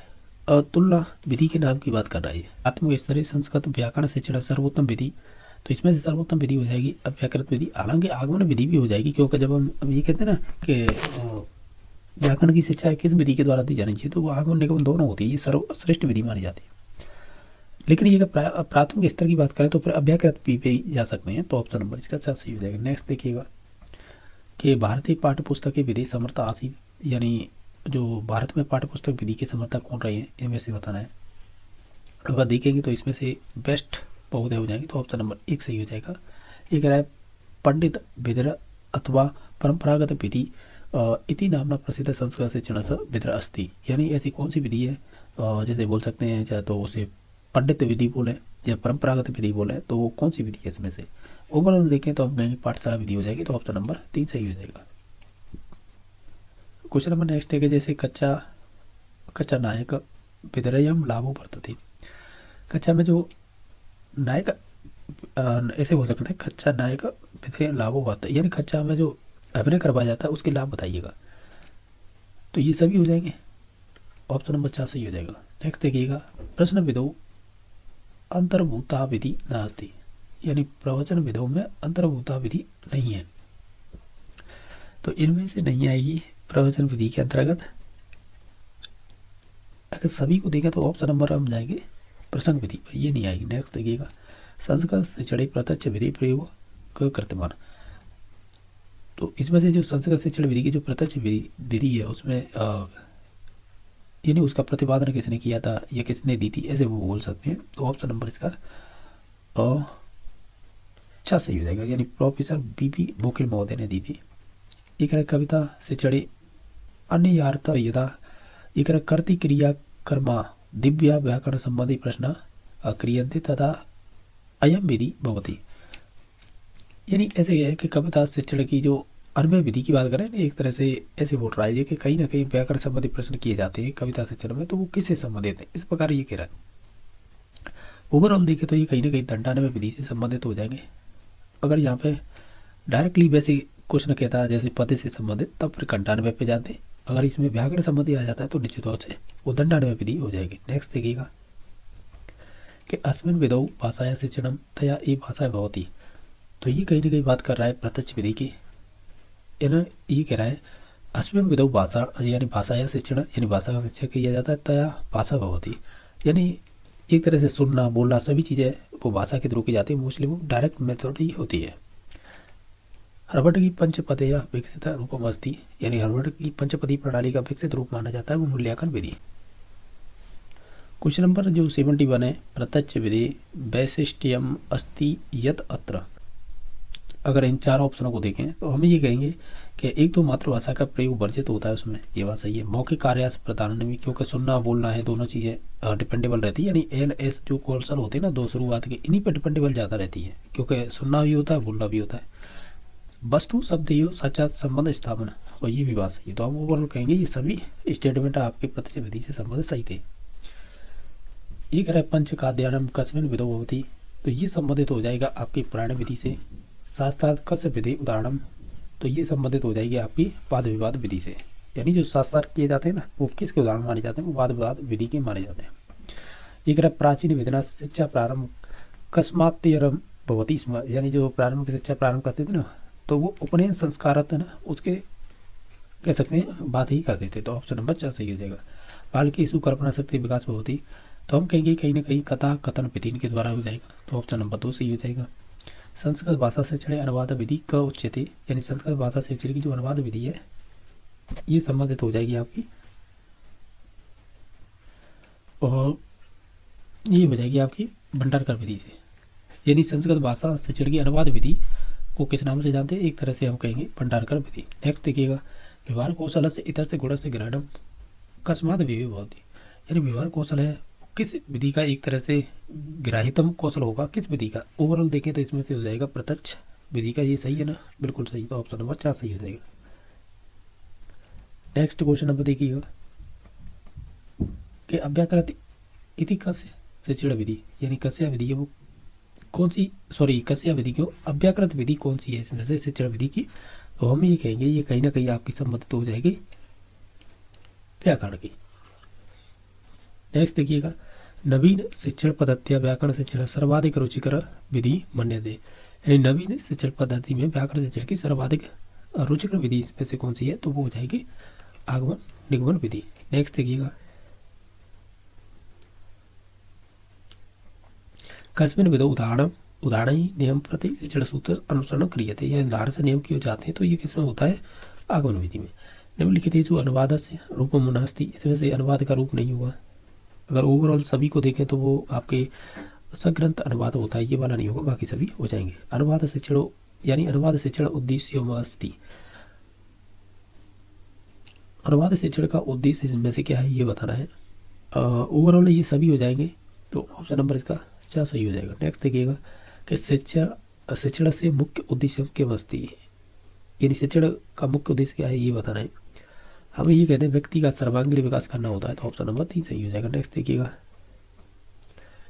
[SPEAKER 1] तुलना विधि के नाम की बात कर रहा है। आत्मक स्तरीय संस्कृत व्याकरण शिक्षण सर्वोत्तम विधि, तो इसमें से सर्वोत्तम विधि हो जाएगी अव्याकृत विधि, हालांकि आगमन विधि भी हो जाएगी, क्योंकि जब हम ये कहते हैं ना कि व्याकरण की शिक्षा किस विधि के द्वारा दी जानी चाहिए, तो वो आगमन निगमन दोनों होती है, ये सर्वश्रेष्ठ विधि मानी जाती है। लेकिन ये प्राथमिक स्तर की बात करें तो फिर अव्याकृत पे जा सकते हैं, तो ऑप्शन नंबर इसका 4 सही हो जाएगा। नेक्स्ट देखिएगा कि भारतीय पाठ्य पुस्तक के विधि समर्था आसी, यानी जो भारत में पाठ्य पुस्तक विधि के समर्थक कौन रहे हैं इनमें से बताना है। अगर देखेंगे तो इसमें से बेस्ट बहुधय हो जाएंगे, तो ऑप्शन नंबर 1 सही हो जाएगा। ये कह रहा है पंडित विद्र अथवा परंपरागत विधि इति नामना प्रसिद्ध संस्कृत शिक्षण से विद्र अस्ति, यानी ऐसी कौन सी विधि है जैसे बोल सकते हैं चाहे तो उसे पंडित विधि बोले या परंपरागत विधि बोले, तो वो कौन सी विधि है इसमें से। ओवरऑल देखें तो हम कहेंगे पाठशाला विधि हो जाएगी, तो ऑप्शन नंबर 3 सही हो जाएगा। क्वेश्चन नंबर नेक्स्ट है कि जैसे कच्चा नायक विद्रयम लाभो वर्तते, कच्चा में जो नायक ऐसे हो सकता है, कच्चा नायक विधेय लाभो होता है, यानी कच्चा में जो अभिनय करवाया जाता है उसके लाभ बताइएगा। तो ये सभी हो जाएंगे, ऑप्शन नंबर 4 सही हो जाएगा। नेक्स्ट देखिएगा, प्रश्न विधौ अंतर्भूता विधि नास्ति, यानी प्रवचन विधौ में अंतर्भूता विधि नहीं है, तो इनमें से नहीं आएगी प्रवचन विधि के अंतर्गत। अगर सभी को देखा तो ऑप्शन नंबर हम जाएंगे प्रसंग विधि, ये नहीं आएगी। नेक्स्ट देखिएगा, संस्कृत से चढ़े प्रत्यक्ष विधि प्रयोग कर्तमान, तो इसमें से जो संस्कृत शिक्षण विधि की जो प्रत्यक्ष विधि है उसमें यानी उसका प्रतिपादन किसने किया था या किसने दी थी, ऐसे वो बोल सकते हैं। तो ऑप्शन नंबर इसका अच्छा सही हो जाएगा, यानी प्रोफेसर बीपी बोकिल महोदय ने दी थी। एक कविता से चढ़े अन्य अर्थ यदा एक कर्ति क्रिया कर्मा दिव्या व्याकरण संबंधी प्रश्न क्रियन्ते तथा अयम विधि भवति, यानी ऐसे है कि कविता शिक्षण की जो अन्वय विधि की बात करें, एक तरह से ऐसे बोल रहा है कि कहीं ना कहीं व्याकरण संबंधी प्रश्न किए जाते हैं कविता शिक्षण में, तो वो किससे संबंधित है, इस प्रकार ये कह रहा है। ओवरऑल देखें तो ये कहीं ना कहीं दंडान्वय विधि से संबंधित हो जाएंगे। अगर यहाँ पे डायरेक्टली वैसे क्वेश्चन कहता है जैसे पद से संबंधित, तब फिर कंठान्वय पे जाते हैं। अगर इसमें व्याकरण संबंधी आ जाता है तो निश्चित तौर से वो दंडान्वय विधि हो जाएगी। नेक्स्ट देखिएगा कि अस्मिन् विधौ भाषाया शिक्षणम तया ये भाषा भवति, तो ये कहीं ना कहीं बात कर रहा है प्रत्यक्ष विधि की, ये कह रहा है अस्मिन् विधौ भाषा यानी भाषा या शिक्षण यानी भाषा का शिक्षण किया जाता है, तया भाषा भवति, यानी एक तरह से सुनना बोलना सभी चीज़ें वो भाषा के थ्रू की जाती है, मोस्टली वो डायरेक्ट मेथड ही होती है। हर्बर्ट की पंचपदया विकसित रूपम अस्ति, यानी हर्बर्ट की पंचपदी प्रणाली का विकसित रूप माना जाता है वो मूल्यांकन विधि। क्वेश्चन नंबर जो 71 है, प्रत्यक्ष विधि वैशिष्ट्यम अस्ति यत अत्र। अगर इन चार ऑप्शनों को देखें तो हम ये कहेंगे कि एक तो मातृभाषा का प्रयोग वर्जित होता है उसमें, ये बात सही है। मौखिक कार्यास प्रदान में, क्योंकि सुनना बोलना है दोनों चीज़ें डिपेंडेबल रहती है, यानी एल एस जो कौशल होते हैं ना दो शुरुआत के, इन्हीं पर डिपेंडेबल ज़्यादा रहती है, क्योंकि सुनना भी होता है बोलना भी होता है। वस्तु शब्द यो साक्षात संबंध स्थापना, और ये भी बात सही है। तो हम ओवरऑल कहेंगे ये सभी स्टेटमेंट आपके प्रत्यक्ष विधि से संबंधित सही थे। एक है पंच काद्यानम कस्मिन् विधौ भवति, तो ये संबंधित हो जाएगा आपकी पुराण विधि से। शास्त्रार्थ कस्य विधि उदाहरणम, तो ये संबंधित हो जाएगी आपकी वाद विवाद विधि से, यानी जो शास्त्रार्थ किए जाते हैं ना वो किसके उदाहरण माने जाते हैं, वो वाद विवाद विधि के माने जाते हैं। एक है प्राचीन विधिना शिक्षा प्रारंभ कस्मात्यरम भवति स्म, यानी जो प्रारंभ की शिक्षा प्रारंभ करते थे ना तो वो उपनयन संस्कारत है ना उसके कह सकते हैं बात ही कर देते, तो ऑप्शन नंबर 4 सही हो जाएगा। बाल की सुकल्पना शक्ति विकास होती, तो हम कहेंगे कहीं ना कहीं कथा कथन विधि के द्वारा हो जाएगा, तो ऑप्शन नंबर 2 सही हो जाएगा। संस्कृत भाषा शिक्षण अनुवाद विधि क उच्यते, यानी संस्कृत भाषा शिक्षण की जो अनुवाद विधि है ये संबंधित हो जाएगी आपकी, और ये हो जाएगी आपकी भंडारकर विधि से। यानी संस्कृत भाषा शिक्षण की अनुवाद विधि को किस नाम से जानते हैं, एक तरह से हम कहेंगे भंडारकर विधि। नेक्स्ट देखिएगा, व्यवहार कौशल से इतर से गुण से ग्रहणम कस्मात् विधि भवति, यानी व्यवहार कौशल है किस विधि का एक तरह से ग्राहितम कौशल होगा, किस विधि का। ओवरऑल देखें तो इसमें से हो जाएगा प्रत्यक्ष विधि का, ये सही है ना, बिल्कुल सही, तो ऑप्शन नंबर 4 सही हो जाएगा। नेक्स्ट क्वेश्चन नंबर देखिएगा कि अव्याकृत इति कस्य शिक्षण विधि, यानी कस्य विधि है वो कौन सी, सॉरी कस्य विधि क्यों, अव्याकृत विधि कौन सी है इसमें से शिक्षण विधि की, तो हम ये कहेंगे ये कहीं ना कहीं आपकी संबंधित हो जाएगी व्याकरण की। नेक्स्ट देखिएगा, नवीन शिक्षण पद्धति व्याकरण शिक्षण सर्वाधिक रुचिकर विधि मन्यते, यानी नवीन शिक्षण पद्धति में व्याकरण शिक्षण की सर्वाधिक रुचिकर विधि इसमें से कौन सी है, तो वो हो जाएगी आगमन निगमन विधि। नेक्स्ट देखिएगा, कस्मिन् विधौ उदाहरण ही नियम प्रति शिक्षण सूत्र अनुसरण क्रियते, यानी उदाहरण से नियम किए जाते हैं, तो ये किसमें होता है, आगमन विधि में। निम्नलिखित जो अनुवाद से रूपम नास्ति, इसमें से अनुवाद का रूप नहीं होगा। अगर ओवरऑल सभी को देखें तो वो आपके सग्रंथ अनुवाद होता है, ये वाला नहीं होगा, बाकी सभी हो जाएंगे। अनुवाद शिक्षण यानी अनुवाद शिक्षण उद्देश्यमस्ति, अनुवाद शिक्षण का उद्देश्य इसमें से क्या है ये बताना है। ओवरऑल ये सभी हो जाएंगे, तो ऑप्शन नंबर इसका 4 सही हो जाएगा। नेक्स्ट देखिएगा कि शिक्षण से मुख्य उद्देश्य के वस्ती, यानी शिक्षण का मुख्य उद्देश्य क्या है ये बताना है। हमें ये कहते हैं व्यक्ति का सर्वांगीण विकास करना होता है, तो ऑप्शन नंबर 3 सही हो जाएगा। नेक्स्ट देखिएगा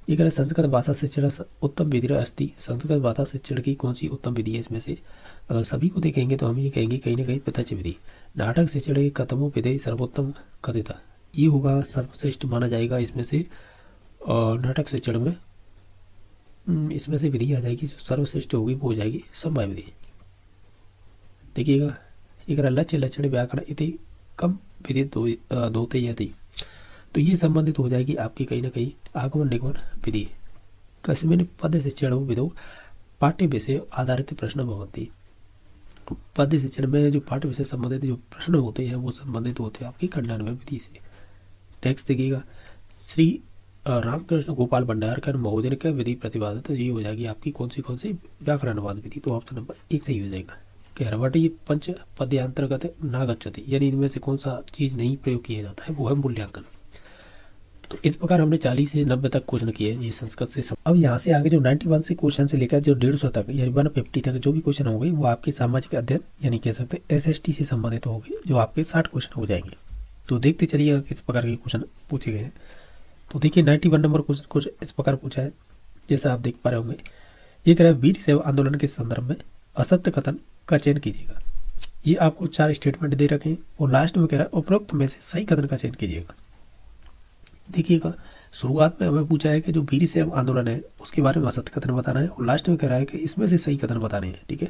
[SPEAKER 1] ये कह रहा है संस्कृत भाषा शिक्षण उत्तम विधि अस्ति। संस्कृत भाषा शिक्षण की कौन सी उत्तम विधि है इसमें से? अगर सभी को देखेंगे तो हम ये कहेंगे कहीं ना कहीं प्रत्यक्ष विधि। नाटक शिक्षण के कथमों विधि सर्वोत्तम कथित, ये होगा सर्वश्रेष्ठ माना जाएगा इसमें से। और नाटक शिक्षण में इसमें से विधि आ जाएगी जो सर्वश्रेष्ठ होगी वो हो जाएगी समवाय विधि। देखिएगा एक लक्ष्य लक्षण व्याकरण इति कम विधि दोते यदि, तो ये संबंधित हो जाएगी आपकी कहीं ना कहीं आगमन निगमन विधि। कस्मिन् पद शिक्षण विधौ पाठ्य विषय आधारित प्रश्न भवन्ति। पद शिक्षण में जो पाठ्य विषय संबंधित जो प्रश्न होते हैं वो संबंधित होते हैं आपकी खंडान्वय विधि से। नेक्स्ट देखिएगा श्री रामकृष्ण गोपाल भंडारकर महोदय का विधि प्रतिपादित, तो ये हो जाएगी आपकी कौन सी व्याकरणवाद विधि। तो ऑप्शन नंबर 1 सही हो जाएगा। कहरवटी पंच पद्यांतर्गत ना गच्छति, यानी इनमें से कौन सा चीज नहीं प्रयोग किया जाता है वो है मूल्यांकन। तो इस प्रकार हमने 40 से 90 तक क्वेश्चन किए ये संस्कृत से। अब यहाँ से आगे जो 91 से क्वेश्चन से लेकर जो 150 तक यानी 150 तक जो भी क्वेश्चन होंगे वो आपके सामाजिक अध्ययन यानी कह सकते हैं SST से संबंधित होंगे, जो आपके 60 क्वेश्चन हो जाएंगे। तो देखते चलिएगा किस प्रकार के क्वेश्चन पूछे गए हैं। तो देखिए 91 नंबर क्वेश्चन कुछ इस प्रकार पूछा है, जैसा आप देख पा रहे होंगे। ये कह रहा है वीर शैव आंदोलन के संदर्भ में असत्य कथन का चयन कीजिएगा। ये आपको 4 स्टेटमेंट दे रखे हैं और लास्ट में कह रहा है उपरोक्त में से सही कथन का चयन कीजिएगा। देखिएगा शुरुआत में हमें पूछा है कि जो वीर शैव आंदोलन है उसके बारे में असत्य कथन बताना है और लास्ट में कह रहा है कि इसमें से सही कथन बताने हैं। ठीक है,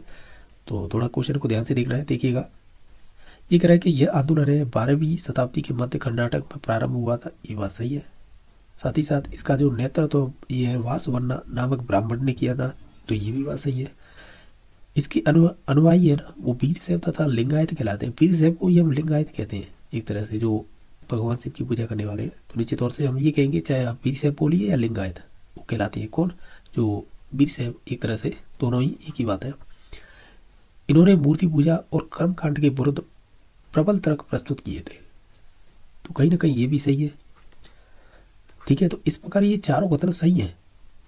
[SPEAKER 1] तो थोड़ा क्वेश्चन को ध्यान से देखना है। देखिएगा ये कह रहा है कि यह आंदोलन है 12वीं शताब्दी के मध्य कर्नाटक में प्रारंभ हुआ था, ये बात सही है। साथ ही साथ इसका जो नेतृत्व तो ये है वासवन्ना नामक ब्राह्मण ने किया था, तो ये भी बात सही है। इसकी अनुयायी है ना वो वीर शैव तथा लिंगायत कहलाते हैं। वीर शैव को ही हम लिंगायत कहते हैं एक तरह से, जो भगवान शिव की पूजा करने वाले हैं। तो निश्चित तौर से हम ये कहेंगे चाहे आप वीर शैव बोलिए या लिंगायत, वो कहलाते हैं कौन? जो वीर शैव, एक तरह से दोनों ही एक ही बात है। इन्होंने मूर्ति पूजा और कर्मकांड के विरुद्ध प्रबल तर्क प्रस्तुत किए थे, तो कहीं ना कहीं ये भी सही है। ठीक है, तो इस प्रकार ये चारों कथन सही है।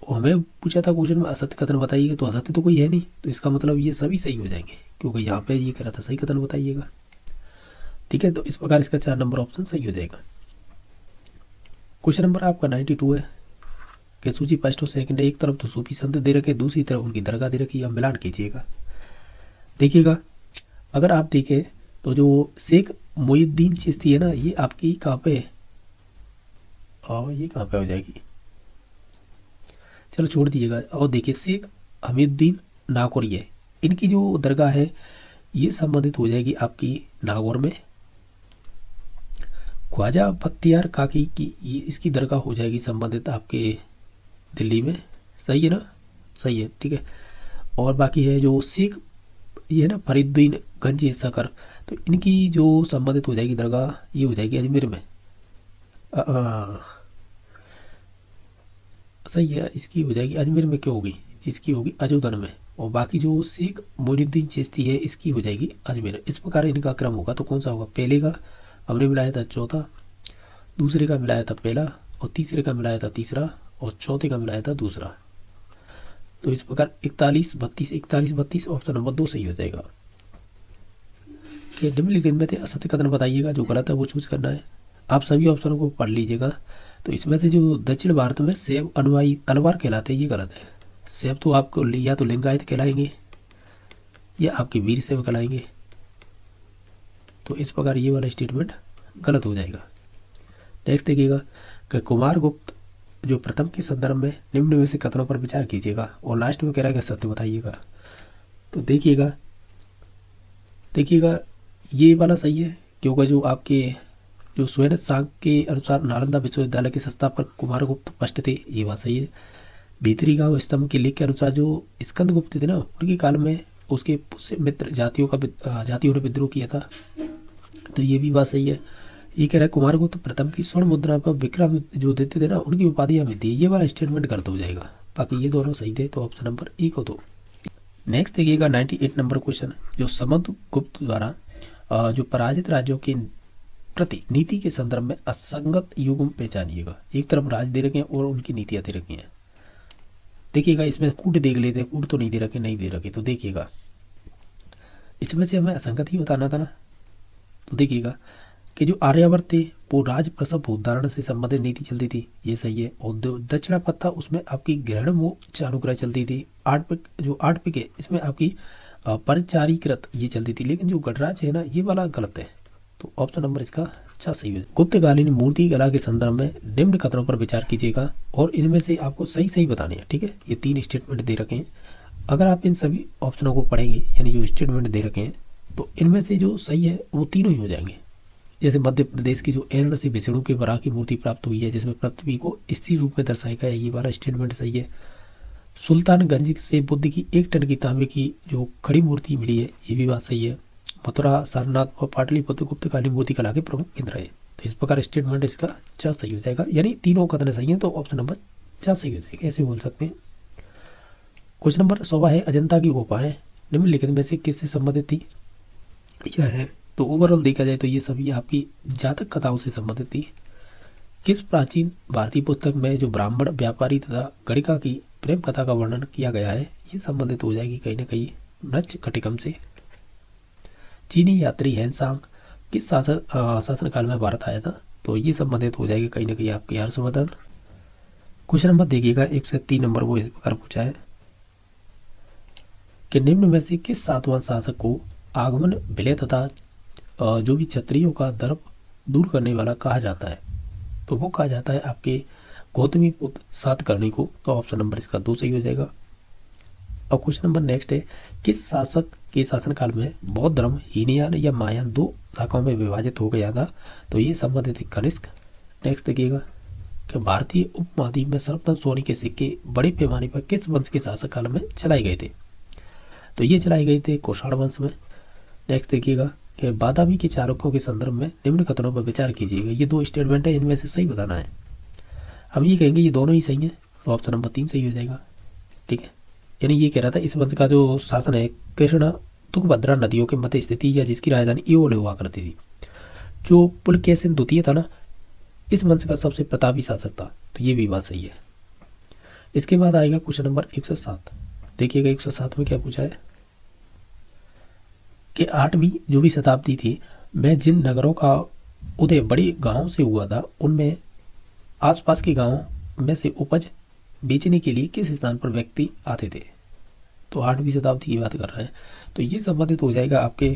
[SPEAKER 1] और हमें पूछा था क्वेश्चन में असत्य कथन बताइएगा, तो असत्य तो कोई है नहीं, तो इसका मतलब ये सभी सही हो जाएंगे, क्योंकि यहाँ पे ये कह रहा था सही कथन बताइएगा। ठीक है, तो इस प्रकार इसका 4 नंबर ऑप्शन सही हो जाएगा। क्वेश्चन नंबर आपका 92 है कि सूची फर्स्ट और सेकंड, एक तरफ तो सूफी संत दे रखे, दूसरी तरफ उनकी दरगाह दे रखी, अब मिलान कीजिएगा। देखिएगा अगर आप देखें तो जो शेख मोइनुद्दीन चिश्ती है ना, ये आपकी कहाँ पे है, और ये कहाँ पे हो जाएगी, चलो छोड़ दीजिएगा। और देखिए शेख हमीदुद्दीन नागौरी है, इनकी जो दरगाह है ये संबंधित हो जाएगी आपकी नागौर में। ख्वाजा बख्तियार काकी की ये इसकी दरगाह हो जाएगी संबंधित आपके दिल्ली में। सही है ना? सही है, ठीक है। और बाकी है जो शेख ये है ना फरीदुद्दीन गंज सकर, तो इनकी जो संबंधित हो जाएगी दरगाह ये हो जाएगी अजमेर में। सही है, इसकी हो जाएगी अजमेर में, क्यों होगी, इसकी होगी अजोदन में। और बाकी जो शेख मोइनुद्दीन चिश्ती है इसकी हो जाएगी अजमेर। इस प्रकार इनका क्रम होगा, तो कौन सा होगा? पहले का हमने मिलाया था चौथा, दूसरे का मिलाया था पहला, और तीसरे का मिलाया था तीसरा, और चौथे का मिलाया था दूसरा। तो इस प्रकार 41 32 ऑप्शन नंबर 2 सही हो जाएगा। कि निम्नलिखित में से असत्य कथन बताइएगा, जो गलत है वो चूज करना है। आप सभी ऑप्शनों को पढ़ लीजिएगा। तो इसमें से जो दक्षिण भारत में शैव अनुयायी अलवार कहलाते हैं, ये गलत है। शैव तो आपको या तो लिंगायत कहलाएंगे या आपके वीर शैव कहलाएंगे, तो इस प्रकार ये वाला स्टेटमेंट गलत हो जाएगा। नेक्स्ट देखिएगा कि कुमारगुप्त जो प्रथम के संदर्भ में निम्न में से कथनों पर विचार कीजिएगा, और लास्ट में कह रहा है कि सत्य बताइएगा। तो देखिएगा ये वाला सही है, क्योंकि जो आपके जो स्वैनत सांग के अनुसार नालंदा विश्वविद्यालय के संस्थापक कुमारगुप्त फर्स्ट थे, ये बात सही है। भीतरी गांव स्तंभ के लेख के अनुसार जो स्कंदगुप्त थे ना, उनके काल में उसके पुष्य मित्र जातियों ने विद्रोह किया था, तो ये भी बात सही है। ये कह रहा है कुमारगुप्त प्रथम की स्वर्ण मुद्रा पर विक्रम जो देते थे ना, उनकी उपाधियां मिलती है, ये वाला स्टेटमेंट गलत हो जाएगा। बाकी ये दोनों सही थे, तो ऑप्शन नंबर 1 हो। तो नेक्स्ट देखिएगा 98 नंबर क्वेश्चन, जो समुद्रगुप्त द्वारा जो पराजित राज्यों के प्रति नीति के संदर्भ में असंगत युग्म पहचानिएगा। एक तरफ राज्य दे रखे हैं और उनकी नीतियां दे रखी हैं। देखिएगा इसमें कूट देख लेते हैं, कूट तो नहीं दे रखे, तो देखिएगा इसमें से हमें असंगत ही बताना था ना। तो देखिएगा कि जो आर्यावर्त थे वो राज प्रसव भूधारण से संबंधित नीति चलती थी, ये सही है। और दक्षिणापथ था उसमें आपकी ग्रहण मोक्ष अनुग्रह चलती थी। जो आठविक है इसमें आपकी परिचारीकृत ये चलती थी। लेकिन जो गणराज्य है ना ये वाला गलत है, तो ऑप्शन नंबर इसका अच्छा सही है। गुप्तकालीन मूर्ति कला के संदर्भ में निम्न कथनों पर विचार कीजिएगा और इनमें से आपको सही सही बताने हैं, ठीक है। ये 3 स्टेटमेंट दे रखे हैं, अगर आप इन सभी ऑप्शनों को पढ़ेंगे यानी जो स्टेटमेंट दे रखे हैं तो इनमें से जो सही है वो तीनों ही हो जाएंगे। जैसे मध्य प्रदेश की जो एरण से विष्णु के वराह की मूर्ति प्राप्त हुई है जिसमें पृथ्वी को स्थिर रूप में दर्शाया गया है, ये वाला स्टेटमेंट सही है। सुल्तानगंज से बुद्ध की 1 टन की तांबे की जो खड़ी मूर्ति मिली है, ये भी बात सही है। मथुरा, सारनाथ और पाटलिपुत्र गुप्तकालीन मूर्ति कला के प्रमुख केंद्र है। तो इस प्रकार स्टेटमेंट इसका 4 सही हो जाएगा, यानी तीनों कथन सही है तो ऑप्शन नंबर 4 सही हो जाएगा, ऐसे बोल सकते हैं। क्वेश्चन नंबर 16 है, अजंता की गुफाएं निम्नलिखित में से किससे संबंधित थी? यह है तो ओवरऑल देखा जाए तो ये सभी आपकी जातक कथाओं से संबंधित थी। किस प्राचीन भारतीय पुस्तक में जो ब्राह्मण व्यापारी तथा गणिका की प्रेम कथा का वर्णन किया गया है, ये संबंधित हो जाएगी कहीं ना कहीं मृच्छकटिकम से। चीनी यात्री हैंसांग किस शासनकाल में भारत आया था? तो ये संबंधित हो जाएगी कहीं ना कहीं आपके हर्षवर्धन। क्वेश्चन नंबर देखिएगा 103 नंबर वो इस प्रकार पूछा है कि निम्न में से किस सातवां शासक को आगमन विलय तथा जो भी क्षत्रियों का दर्प दूर करने वाला कहा जाता है? तो वो कहा जाता है आपके गौतमी पुत्र सातकर्णी को। तो ऑप्शन नंबर इसका 2 सही हो जाएगा। और क्वेश्चन नंबर नेक्स्ट है, किस शासक के शासनकाल में बौद्ध धर्म हीनयान या महायान 2 शाखाओं में विभाजित हो गया था? तो ये संबंधित है कनिष्क। नेक्स्ट देखिएगा कि भारतीय उपमहाद्वीप में सर्वप्रथम सोने के सिक्के बड़े पैमाने पर किस वंश के शासनकाल में चलाए गए थे? तो ये चलाए गए थे कुषाण वंश में। नेक्स्ट देखिएगा कि बादामी के चाणक्यों के संदर्भ में निम्न कथनों पर विचार कीजिएगा। ये 2 स्टेटमेंट है, इनमें से सही बताना है। हम ये कहेंगे ये दोनों ही सही है, तो ऑप्शन नंबर 3 सही हो जाएगा, ठीक है। यानी ये कह रहा था इस वंश का जो शासन है कृष्णा तुंगभद्रा नदियों के मध्य स्थिति या जिसकी राजधानी एओल हुआ करती थी। जो पुलकेशिन द्वितीय था ना, इस वंश का सबसे प्रतापी शासक था, तो ये भी बात सही है। इसके बाद आएगा क्वेश्चन नंबर 107। देखिएगा 107 में क्या पूछा है कि 8वीं जो भी शताब्दी थी में जिन नगरों का उदय बड़े गांवों से हुआ था उनमें आसपास के गांवों में से उपज बेचने के लिए किस स्थान पर व्यक्ति आते थे? तो 8वीं शताब्दी की बात कर रहे हैं, तो ये संबंधित हो जाएगा आपके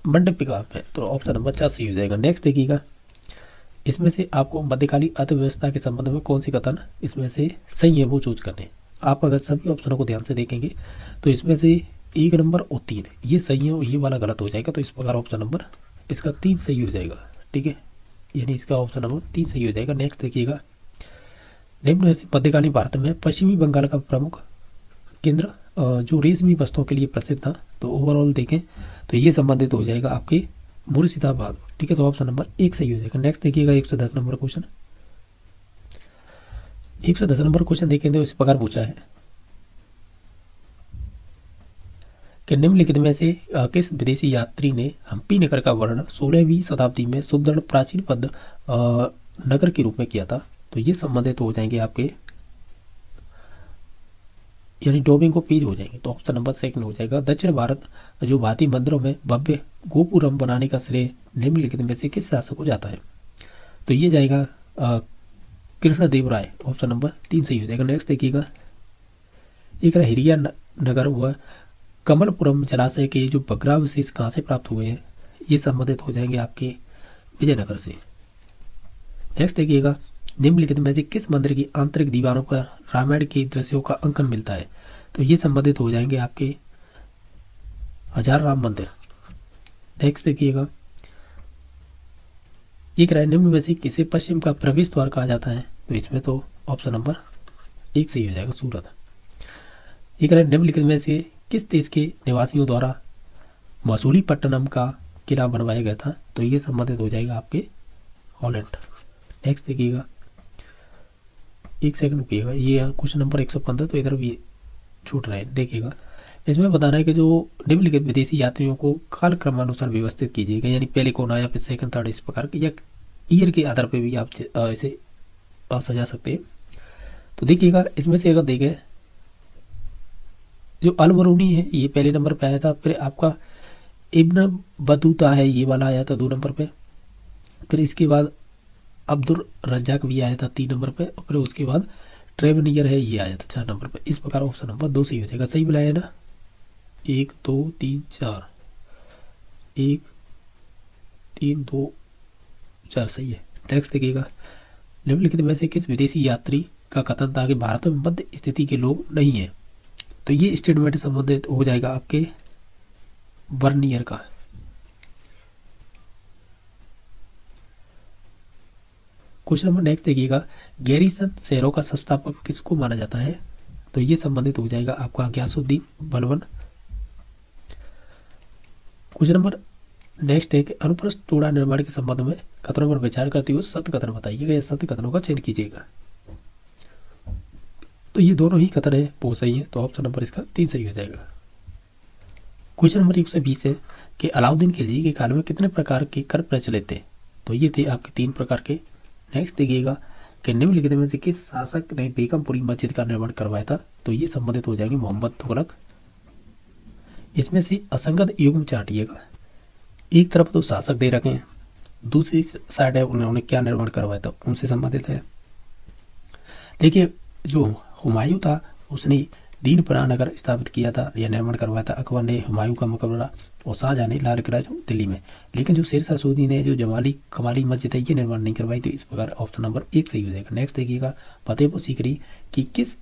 [SPEAKER 1] मंडपिका में। तो ऑप्शन नंबर 4 सही हो जाएगा। नेक्स्ट देखिएगा, इसमें से आपको मध्यकालीन अर्थव्यवस्था के संबंध में कौन सी कथन इसमें से सही है वो चूज करने। आप अगर सभी ऑप्शनों को ध्यान से देखेंगे तो इसमें से 1 नंबर और 3 ये सही है और ये वाला गलत हो जाएगा। तो इस प्रकार ऑप्शन नंबर इसका 3 सही हो जाएगा, ठीक है। यानी इसका ऑप्शन नंबर 3 सही हो जाएगा। नेक्स्ट देखिएगा, निम्न से मध्यकालीन भारत में पश्चिमी बंगाल का प्रमुख केंद्र जो रेशमी वस्त्रों के लिए प्रसिद्ध था। तो ओवरऑल देखें तो ये संबंधित हो जाएगा आपके मुर्शिदाबाद, ठीक है। तो ऑप्शन नंबर 1 सही हो जाएगा। नेक्स्ट देखिएगा 110 नंबर क्वेश्चन। 110 नंबर क्वेश्चन देखें तो इस प्रकार पूछा है कि निम्नलिखित में से किस विदेशी यात्री ने हम्पी नगर का वर्णन 16वीं शताब्दी में सुदृढ़ प्राचीन पद नगर के रूप में किया था? तो ये संबंधित हो जाएंगे आपके यानी डोमिंगो पेज हो जाएंगे। तो ऑप्शन नंबर 2 हो जाएगा। दक्षिण भारत जो भारतीय मंदिरों में भव्य गोपुरम बनाने का श्रेय निम्नलिखित में से किस शासक को जाता है? तो ये जाएगा कृष्णदेव राय। ऑप्शन नंबर 3 सही हो जाएगा। नेक्स्ट देखिएगा, एक हिरिया नगर व कमलपुरम जलाशय के जो भग्नावशेष कहाँ से प्राप्त हुए हैं? ये संबंधित हो जाएंगे आपके विजयनगर से। नेक्स्ट देखिएगा, निम्नलिखित में से किस मंदिर की आंतरिक दीवारों पर रामायण के दृश्यों का अंकन मिलता है? तो ये संबंधित हो जाएंगे आपके हजार राम मंदिर। नेक्स्ट देखिएगा, एक निम्न में से किसे पश्चिम का प्रवेश द्वार कहा जाता है? तो इसमें तो ऑप्शन नंबर 1 सही हो जाएगा, सूरत। एक निम्नलिखित में से किस देश के निवासियों द्वारा मसूलीपट्टनम का किला बनवाया गया था? तो ये संबंधित हो जाएगा आपके हॉलैंड। नेक्स्ट देखिएगा, 1 सेकंड रुकिएगा, ये क्वेश्चन नंबर 115 तो इधर भी छूट रहे हैं। देखिएगा, इसमें बताना है कि जो निम्नलिखित विदेशी यात्रियों को काल क्रमानुसार व्यवस्थित कीजिएगा, यानी पहले कौन आया फिर सेकंड थर्ड इस प्रकार के, या ईयर के आधार पर भी आप इसे सजा सकते हैं। तो देखिएगा, इसमें से अगर देखें जो अल बरूनी है ये पहले नंबर पे आया था, फिर आपका इब्न बतूता है, ये वाला आया था 2 नंबर पे। फिर इसके बाद अब्दुल रज्जाक भी आया था 3 नंबर पे। और फिर उसके बाद ट्रेवनियर है, ये आया था 4 नंबर पे। इस प्रकार ऑप्शन नंबर 2 सही हो जाएगा। सही मिलाया ना, 1 2 3 4, 1 3 2 4 सही है। नेक्स्ट देखिएगा, निम्नलिखित में से किस विदेशी यात्री का कथन था कि भारत में मध्य स्थिति के लोग नहीं हैं। तो ये स्टेटमेंट संबंधित हो जाएगा आपके बर्नियर का। क्वेश्चन नंबर नेक्स्ट देखिएगा, गैरीसन शहरों का संस्थापक किसको माना जाता है। तो ये संबंधित हो जाएगा आपका Ghiyasuddin Balban. Question number next है कि अनुप्रस्थ टोड़ा निर्माण के संबंध में कथनों पर विचार करते हुए सत्य कथन बताइएगा या सत्य कथनों का चयन कीजिएगा। तो ये दोनों ही कथन है वो सही है, तो ऑप्शन नंबर इसका 3 सही हो जाएगा। क्वेश्चन नंबर 120 है कि अलाउद्दीन खिलजी के काल में कितने प्रकार के कर प्रचलित थे। तो ये थे आपके 3 प्रकार के। नेक्स्ट देखिएगा कि निम्नलिखित में से किस शासक ने बेगमपुरी मस्जिद का निर्माण करवाया था। तो ये संबंधित हो जाएंगे मोहम्मद तुगलक। इसमें से असंगत युग्म चाटिएगा। एक तरफ तो शासक दे रखे हैं, दूसरी साइड है उन्होंने क्या निर्माण करवाया था उनसे संबंधित है। देखिए, जो हुमायूं था उसने दीन पनाह नगर स्थापित किया था या निर्माण करवाया था। अकबर ने हुमायूं का मकबरा और शाहजहां ने लाल किला जो दिल्ली में। लेकिन जो शेरशाह सूरी ने जो जमाली कमाली मस्जिद है ये निर्माण नहीं करवाई। तो इस प्रकार ऑप्शन नंबर 1 सही हो जाएगा। नेक्स्ट देखिएगा, फतेहपुर सीकरी की किस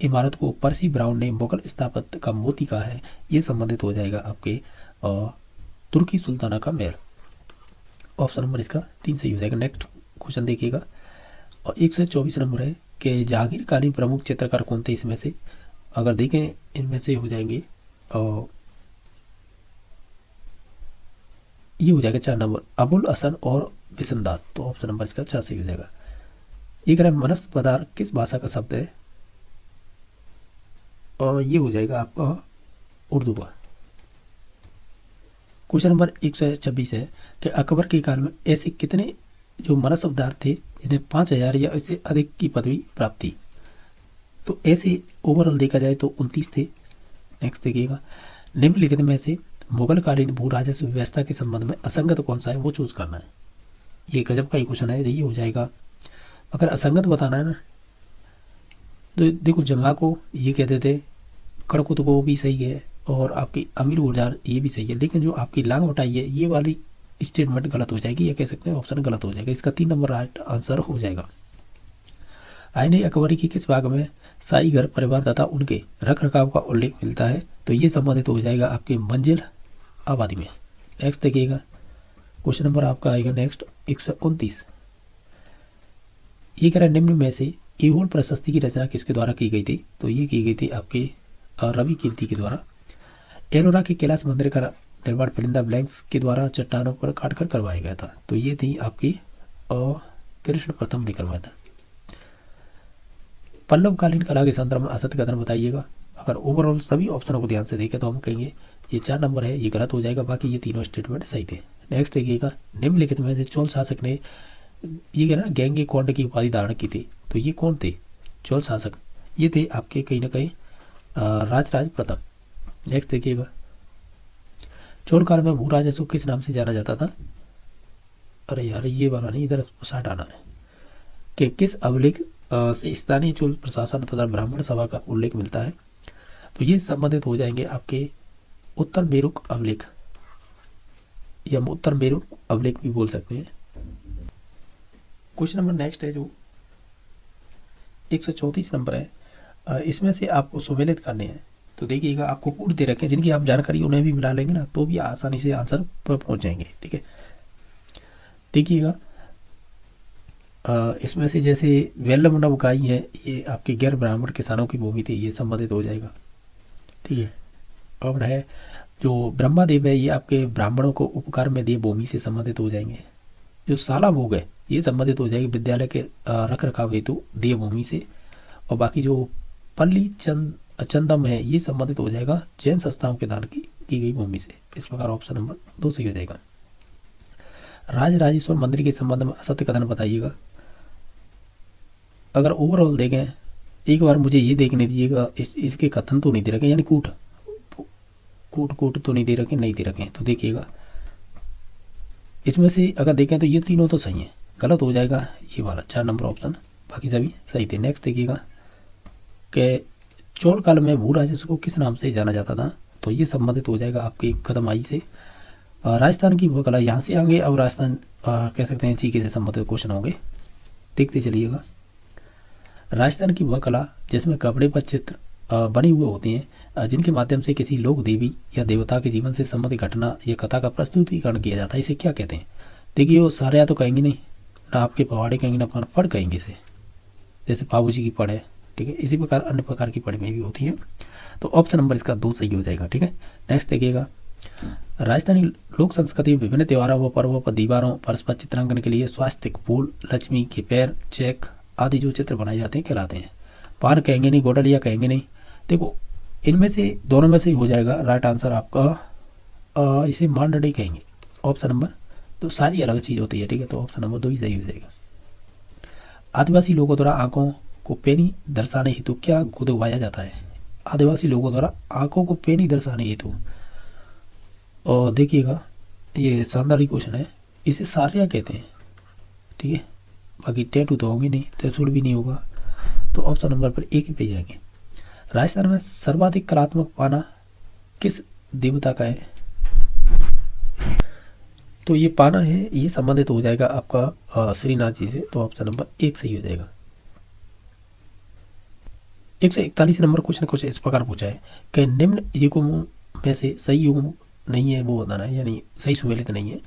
[SPEAKER 1] इमारत को पर्सी ब्राउन ने मुगल स्थापत्य का मोती कहा है। ये संबंधित हो जाएगा आपके तुर्की सुल्ताना का महल। ऑप्शन नंबर इसका 3 सही हो जाएगा। नेक्स्ट क्वेश्चन देखिएगा, और 124 नंबर है कि जहांगीरकालीन प्रमुख चित्रकार कौन थे। इसमें से अगर देखें इनमें से हो जाएंगे और ये हो जाएगा 4 नंबर, अबुल हसन और बिसनदास। तो ऑप्शन नंबर इसका 4 सही हो जाएगा। एक है मनस पदार किस भाषा का शब्द है, और ये हो जाएगा आपका उर्दू का। क्वेश्चन नंबर 126 है कि अकबर के काल में ऐसे कितने जो मनसबदार थे जिन्हें 5000 या इससे अधिक की पदवी प्राप्त थी। तो ऐसे ओवरऑल देखा जाए तो 29 थे। नेक्स्ट देखिएगा, निम्नलिखित में से मुगलकालीन भू राजस्व व्यवस्था के संबंध में असंगत कौन सा है वो चूज करना है। ये गजब का ही क्वेश्चन है, ये हो जाएगा। अगर असंगत बताना है ना तो देखो, जमा को ये कहते थे, कड़कुत को भी सही है, और आपकी अमीर गुलजार ये भी सही है। लेकिन जो आपकी लांग बटाई है ये वाली स्टेटमेंट गलत हो जाएगी, या कह सकते हैं ऑप्शन गलत हो जाएगा। इसका 3 नंबर राइट आंसर हो जाएगा। आईने अकबरी की किस भाग में शाही घर परिवार तथा उनके रख रखाव का उल्लेख मिलता है। तो ये संबंधित हो जाएगा आपके मंजिल आबादी में। नेक्स्ट देखिएगा, क्वेश्चन नंबर आपका आएगा नेक्स्ट 129। ये कह रहा है निम्न में से ऐहोल प्रशस्ति की रचना किसके द्वारा की गई थी। तो ये की गई थी आपके रवि कीर्ति के द्वारा। एलोरा के कैलाश मंदिर का निर्माण फिलिंदा ब्लैंक्स के द्वारा चट्टानों पर काटकर करवाया गया था। तो ये थी आपकी कृष्ण प्रथम ने करवाया था। पल्लवकालीन कला के संदर्भ में असत्य कथन बताइएगा। अगर ओवरऑल सभी ऑप्शनों को ध्यान से देखें तो हम कहेंगे ये 4 नंबर है, ये गलत हो जाएगा। बाकी ये तीनों स्टेटमेंट सही थे। नेक्स्ट देखिएगा, निम्नलिखित में से चोल शासक ने ये कह ना गैंगे कौंड की उपाधि धारण की थी। तो ये कौन थे चोल शासक, ये थे आपके कहीं ना कहीं राजराज प्रथम। नेक्स्ट देखिएगा, चोल काल में भू राजस्व किस नाम से जाना जाता था। अरे यार ये वाला नहीं, इधर साठ आना है कि किस अभिलेख से स्थानीय चोल प्रशासन तथा ब्राह्मण सभा का उल्लेख मिलता है। तो ये संबंधित हो जाएंगे आपके उत्तर मेरुक अभिलेख, या उत्तर मेरुक अभिलेख भी बोल सकते हैं। क्वेश्चन नंबर नेक्स्ट है जो 134 नंबर है। इसमें से आपको सुमेलित करने हैं। तो देखिएगा, आपको कोड दे रखे हैं जिनकी आप जानकारी उन्हें भी मिला लेंगे ना तो भी आसानी से आंसर पर पहुंच जाएंगे। ठीक है, देखिएगा इसमें से जैसे वेल्लम बुकाई है, ये आपके गैर ब्राह्मण किसानों की भूमि थी, ये संबंधित हो जाएगा। ठीक है, और है जो ब्रह्मादेव है, ये आपके ब्राह्मणों को उपकार में दिए भूमि से संबंधित हो जाएंगे। जो साला भोग है ये संबंधित हो जाएगी विद्यालय के रख रखाव हेतु दिए भूमि से। और बाकी जो पल्ली चंदम है ये संबंधित हो जाएगा जैन संस्थाओं के दान की गई भूमि से। इस प्रकार ऑप्शन नंबर 2 सही हो जाएगा। राजराजेश्वर मंदिर के संबंध में असत्य कथन बताइएगा। अगर ओवरऑल देखें एक बार मुझे ये देखने दीजिएगा, इसके कथन तो नहीं दे रखे, यानी कूट कूट कूट तो नहीं दे रखे, नहीं दे रखे। तो देखिएगा इसमें से अगर देखें तो ये तीनों तो सही है, गलत हो जाएगा ये वाला 4 नंबर ऑप्शन, बाकी सभी सही थे। नेक्स्ट देखिएगा कि चोल काल में भू राजस्व को किस नाम से जाना जाता था, तो ये संबंधित हो जाएगा आपके कदम आई से। राजस्थान की वह कला यहाँ से आएंगे, अब राजस्थान कह सकते हैं चीके से संबंधित क्वेश्चन होंगे, देखते चलिएगा। राजस्थान की वह कला जिसमें कपड़े पर चित्र बने हुए होते हैं जिनके माध्यम से किसी लोक देवी या देवता के जीवन से संबंधित घटना या कथा का प्रस्तुतिकरण किया जाता है, इसे क्या कहते हैं। देखिए वो सारे तो कहेंगे नहीं, ना आपके पवाड़े कहेंगे ना पढ़ कहेंगे इसे, जैसे बाबू जी की पढ़ है, ठीक है। इसी प्रकार अन्य प्रकार की पढ़ में भी होती है। तो ऑप्शन नंबर इसका 2 सही हो जाएगा, ठीक है। नेक्स्ट देखिएगा राजस्थानी लोक संस्कृति में विभिन्न त्योहारों व पर्वों पर दीवारों परस्पर चित्रांकन के लिए स्वास्तिक, फूल, लक्ष्मी के पैर, चेक आदि जो चित्र बनाए जाते हैं कहलाते हैं। पान कहेंगे नहीं, गोटलिया कहेंगे नहीं। देखो इनमें से दोनों में से ही हो जाएगा राइट आंसर आपका, इसे मांडड़ी कहेंगे, ऑप्शन नंबर। तो सारी अलग चीज़ होती है, ठीक है। तो ऑप्शन नंबर 2 ही सही हो जाएगा। आदिवासी लोगों द्वारा आंखों को पेनी दर्शाने हेतु क्या गुद उगाया जाता है। आदिवासी लोगों द्वारा आंखों को पेनी दर्शाने हेतु, और देखिएगा ये शानदार क्वेश्चन है, इसे सारिया कहते हैं, ठीक है। बाकी टैटू तो होंगे नहीं, त्रिशूल भी नहीं होगा, तो ऑप्शन नंबर पर 1 ही पे जाएंगे। राजस्थान में सर्वाधिक कलात्मक पाना किस देवता का है, तो ये पाना है, ये संबंधित हो जाएगा आपका श्रीनाथ जी से, तो ऑप्शन नंबर 1 सही हो जाएगा। 141 नंबर क्वेश्चन कुछ इस प्रकार पूछा है कि निम्न युगों में से सही युग नहीं है वो बताना है, यानी सही सुमेलित नहीं है।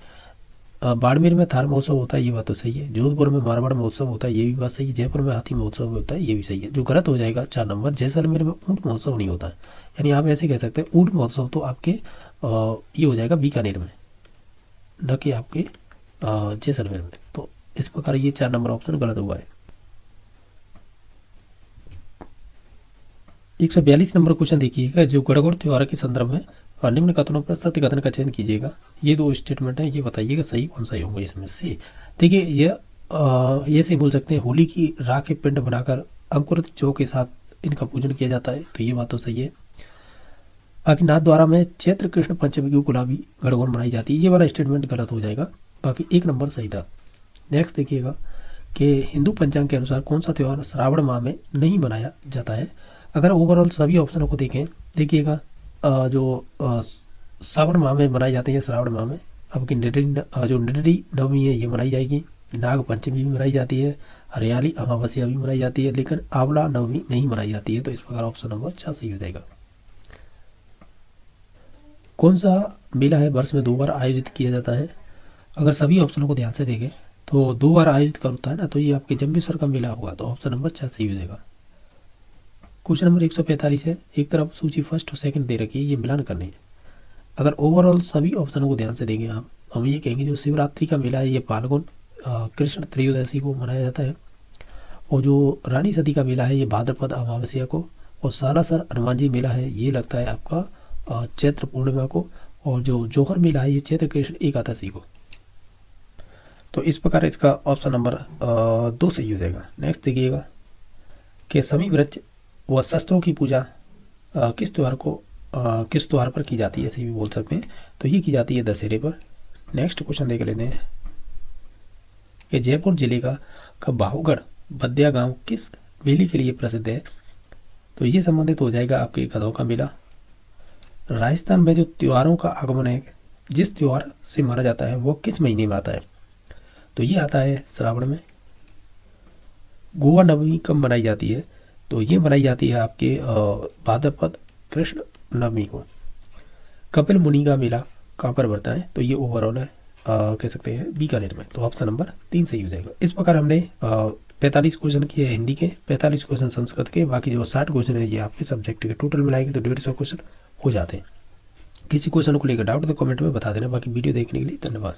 [SPEAKER 1] बाड़मेर में थार महोत्सव होता है, ये बात तो सही है। जोधपुर में मारवाड़ महोत्सव होता है, ये भी बात सही है। जयपुर में हाथी महोत्सव होता है, ये भी सही है। जो गलत हो जाएगा 4 नंबर, जैसलमेर में ऊँट महोत्सव नहीं होता है, यानी आप ऐसे कह सकते हैं ऊँट महोत्सव तो आपके ये हो जाएगा बीकानेर में, न कि आपके जैसलमेर में। तो इस प्रकार ये 4 नंबर ऑप्शन गलत हुआ है। 142 नंबर क्वेश्चन देखिएगा, जो गणगौर त्योहार के संदर्भ में निम्न कथनों पर सत्य कथन का चयन कीजिएगा। ये 2 स्टेटमेंट है, ये बताइएगा सही कौन सा होगा इसमें से। देखिए ये से बोल सकते हैं होली की राख के पिंड बनाकर अंकुरित जौ के साथ इनका पूजन किया जाता है, तो ये बात तो सही है। बाकी नाथ द्वारा में चैत्र कृष्ण पंचमी की गुलाबी गणगौर मनाई जाती है, ये वाला स्टेटमेंट गलत हो जाएगा, बाकी 1 नंबर सही था। नेक्स्ट देखिएगा कि हिंदू पंचांग के अनुसार कौन सा त्यौहार श्रावण माह में नहीं मनाया जाता है। अगर ओवरऑल सभी ऑप्शनों को देखें, देखिएगा जो श्रावण माह में मनाई जाती है, श्रावण माह में आपकी निडरी नवमी है ये मनाई जाएगी, नाग पंचमी भी मनाई जाती है, हरियाली अमावस्या भी मनाई जाती है, लेकिन आंवला नवमी नहीं मनाई जाती है, तो इस प्रकार ऑप्शन नंबर 4 सही हो जाएगा। कौन सा मेला है वर्ष में 2 बार आयोजित किया जाता है। अगर सभी ऑप्शनों को ध्यान से देखें तो 2 बार आयोजित करता है ना, तो ये आपके जंबेश्वर का मेला होगा, तो ऑप्शन नंबर 4 सही हो जाएगा। क्वेश्चन नंबर 145 है, एक तरफ सूची फर्स्ट और सेकंड दे रखी है, ये मिलान करनी है। अगर ओवरऑल सभी ऑप्शनों को ध्यान से देंगे आप, हम ये कहेंगे जो शिवरात्रि का मेला है ये फाल्गुन कृष्ण त्रयोदशी को मनाया जाता है, और जो रानी सती का मेला है ये भाद्रपद अमावस्या को, और सालासर हनुमान जी मेला है ये लगता है आपका चैत्र पूर्णिमा को, और जो जौहर मेला है ये चैत्र कृष्ण एकादशी को। तो इस प्रकार इसका ऑप्शन नंबर 2 सही हो जाएगा। नेक्स्ट देखिएगा कि समी वृक्ष व शस्त्रों की पूजा किस त्योहार पर की जाती है, ऐसे भी बोल सकते हैं, तो ये की जाती है दशहरे पर। नेक्स्ट क्वेश्चन देख लेते हैं कि जयपुर जिले का बाहुगढ़ बद्या गांव किस मेले के लिए प्रसिद्ध है, तो ये संबंधित हो जाएगा आपके गधों का मेला। राजस्थान में जो त्योहारों का आगमन है, जिस त्योहार से माना जाता है वो किस महीने में आता है, तो ये आता है श्रावण में। गोवा नवमी कब मनाई जाती है, तो ये मनाई जाती है आपके भाद्रपद कृष्ण नवमी को। कपिल मुनि का मेला कहाँ पर बढ़ता है, तो ये ओवरऑल है कह सकते हैं बीकानेर में, तो ऑप्शन नंबर 3 सही हो जाएगा। इस प्रकार हमने 45 क्वेश्चन किए हिंदी के, 45 क्वेश्चन संस्कृत के, बाकी जो 60 क्वेश्चन है ये आपके सब्जेक्ट के टोटल मिलाएंगे तो 150 क्वेश्चन हो जाते हैं। किसी क्वेश्चन को लेकर डाउट तो कमेंट में बता देना। बाकी वीडियो देखने के लिए धन्यवाद।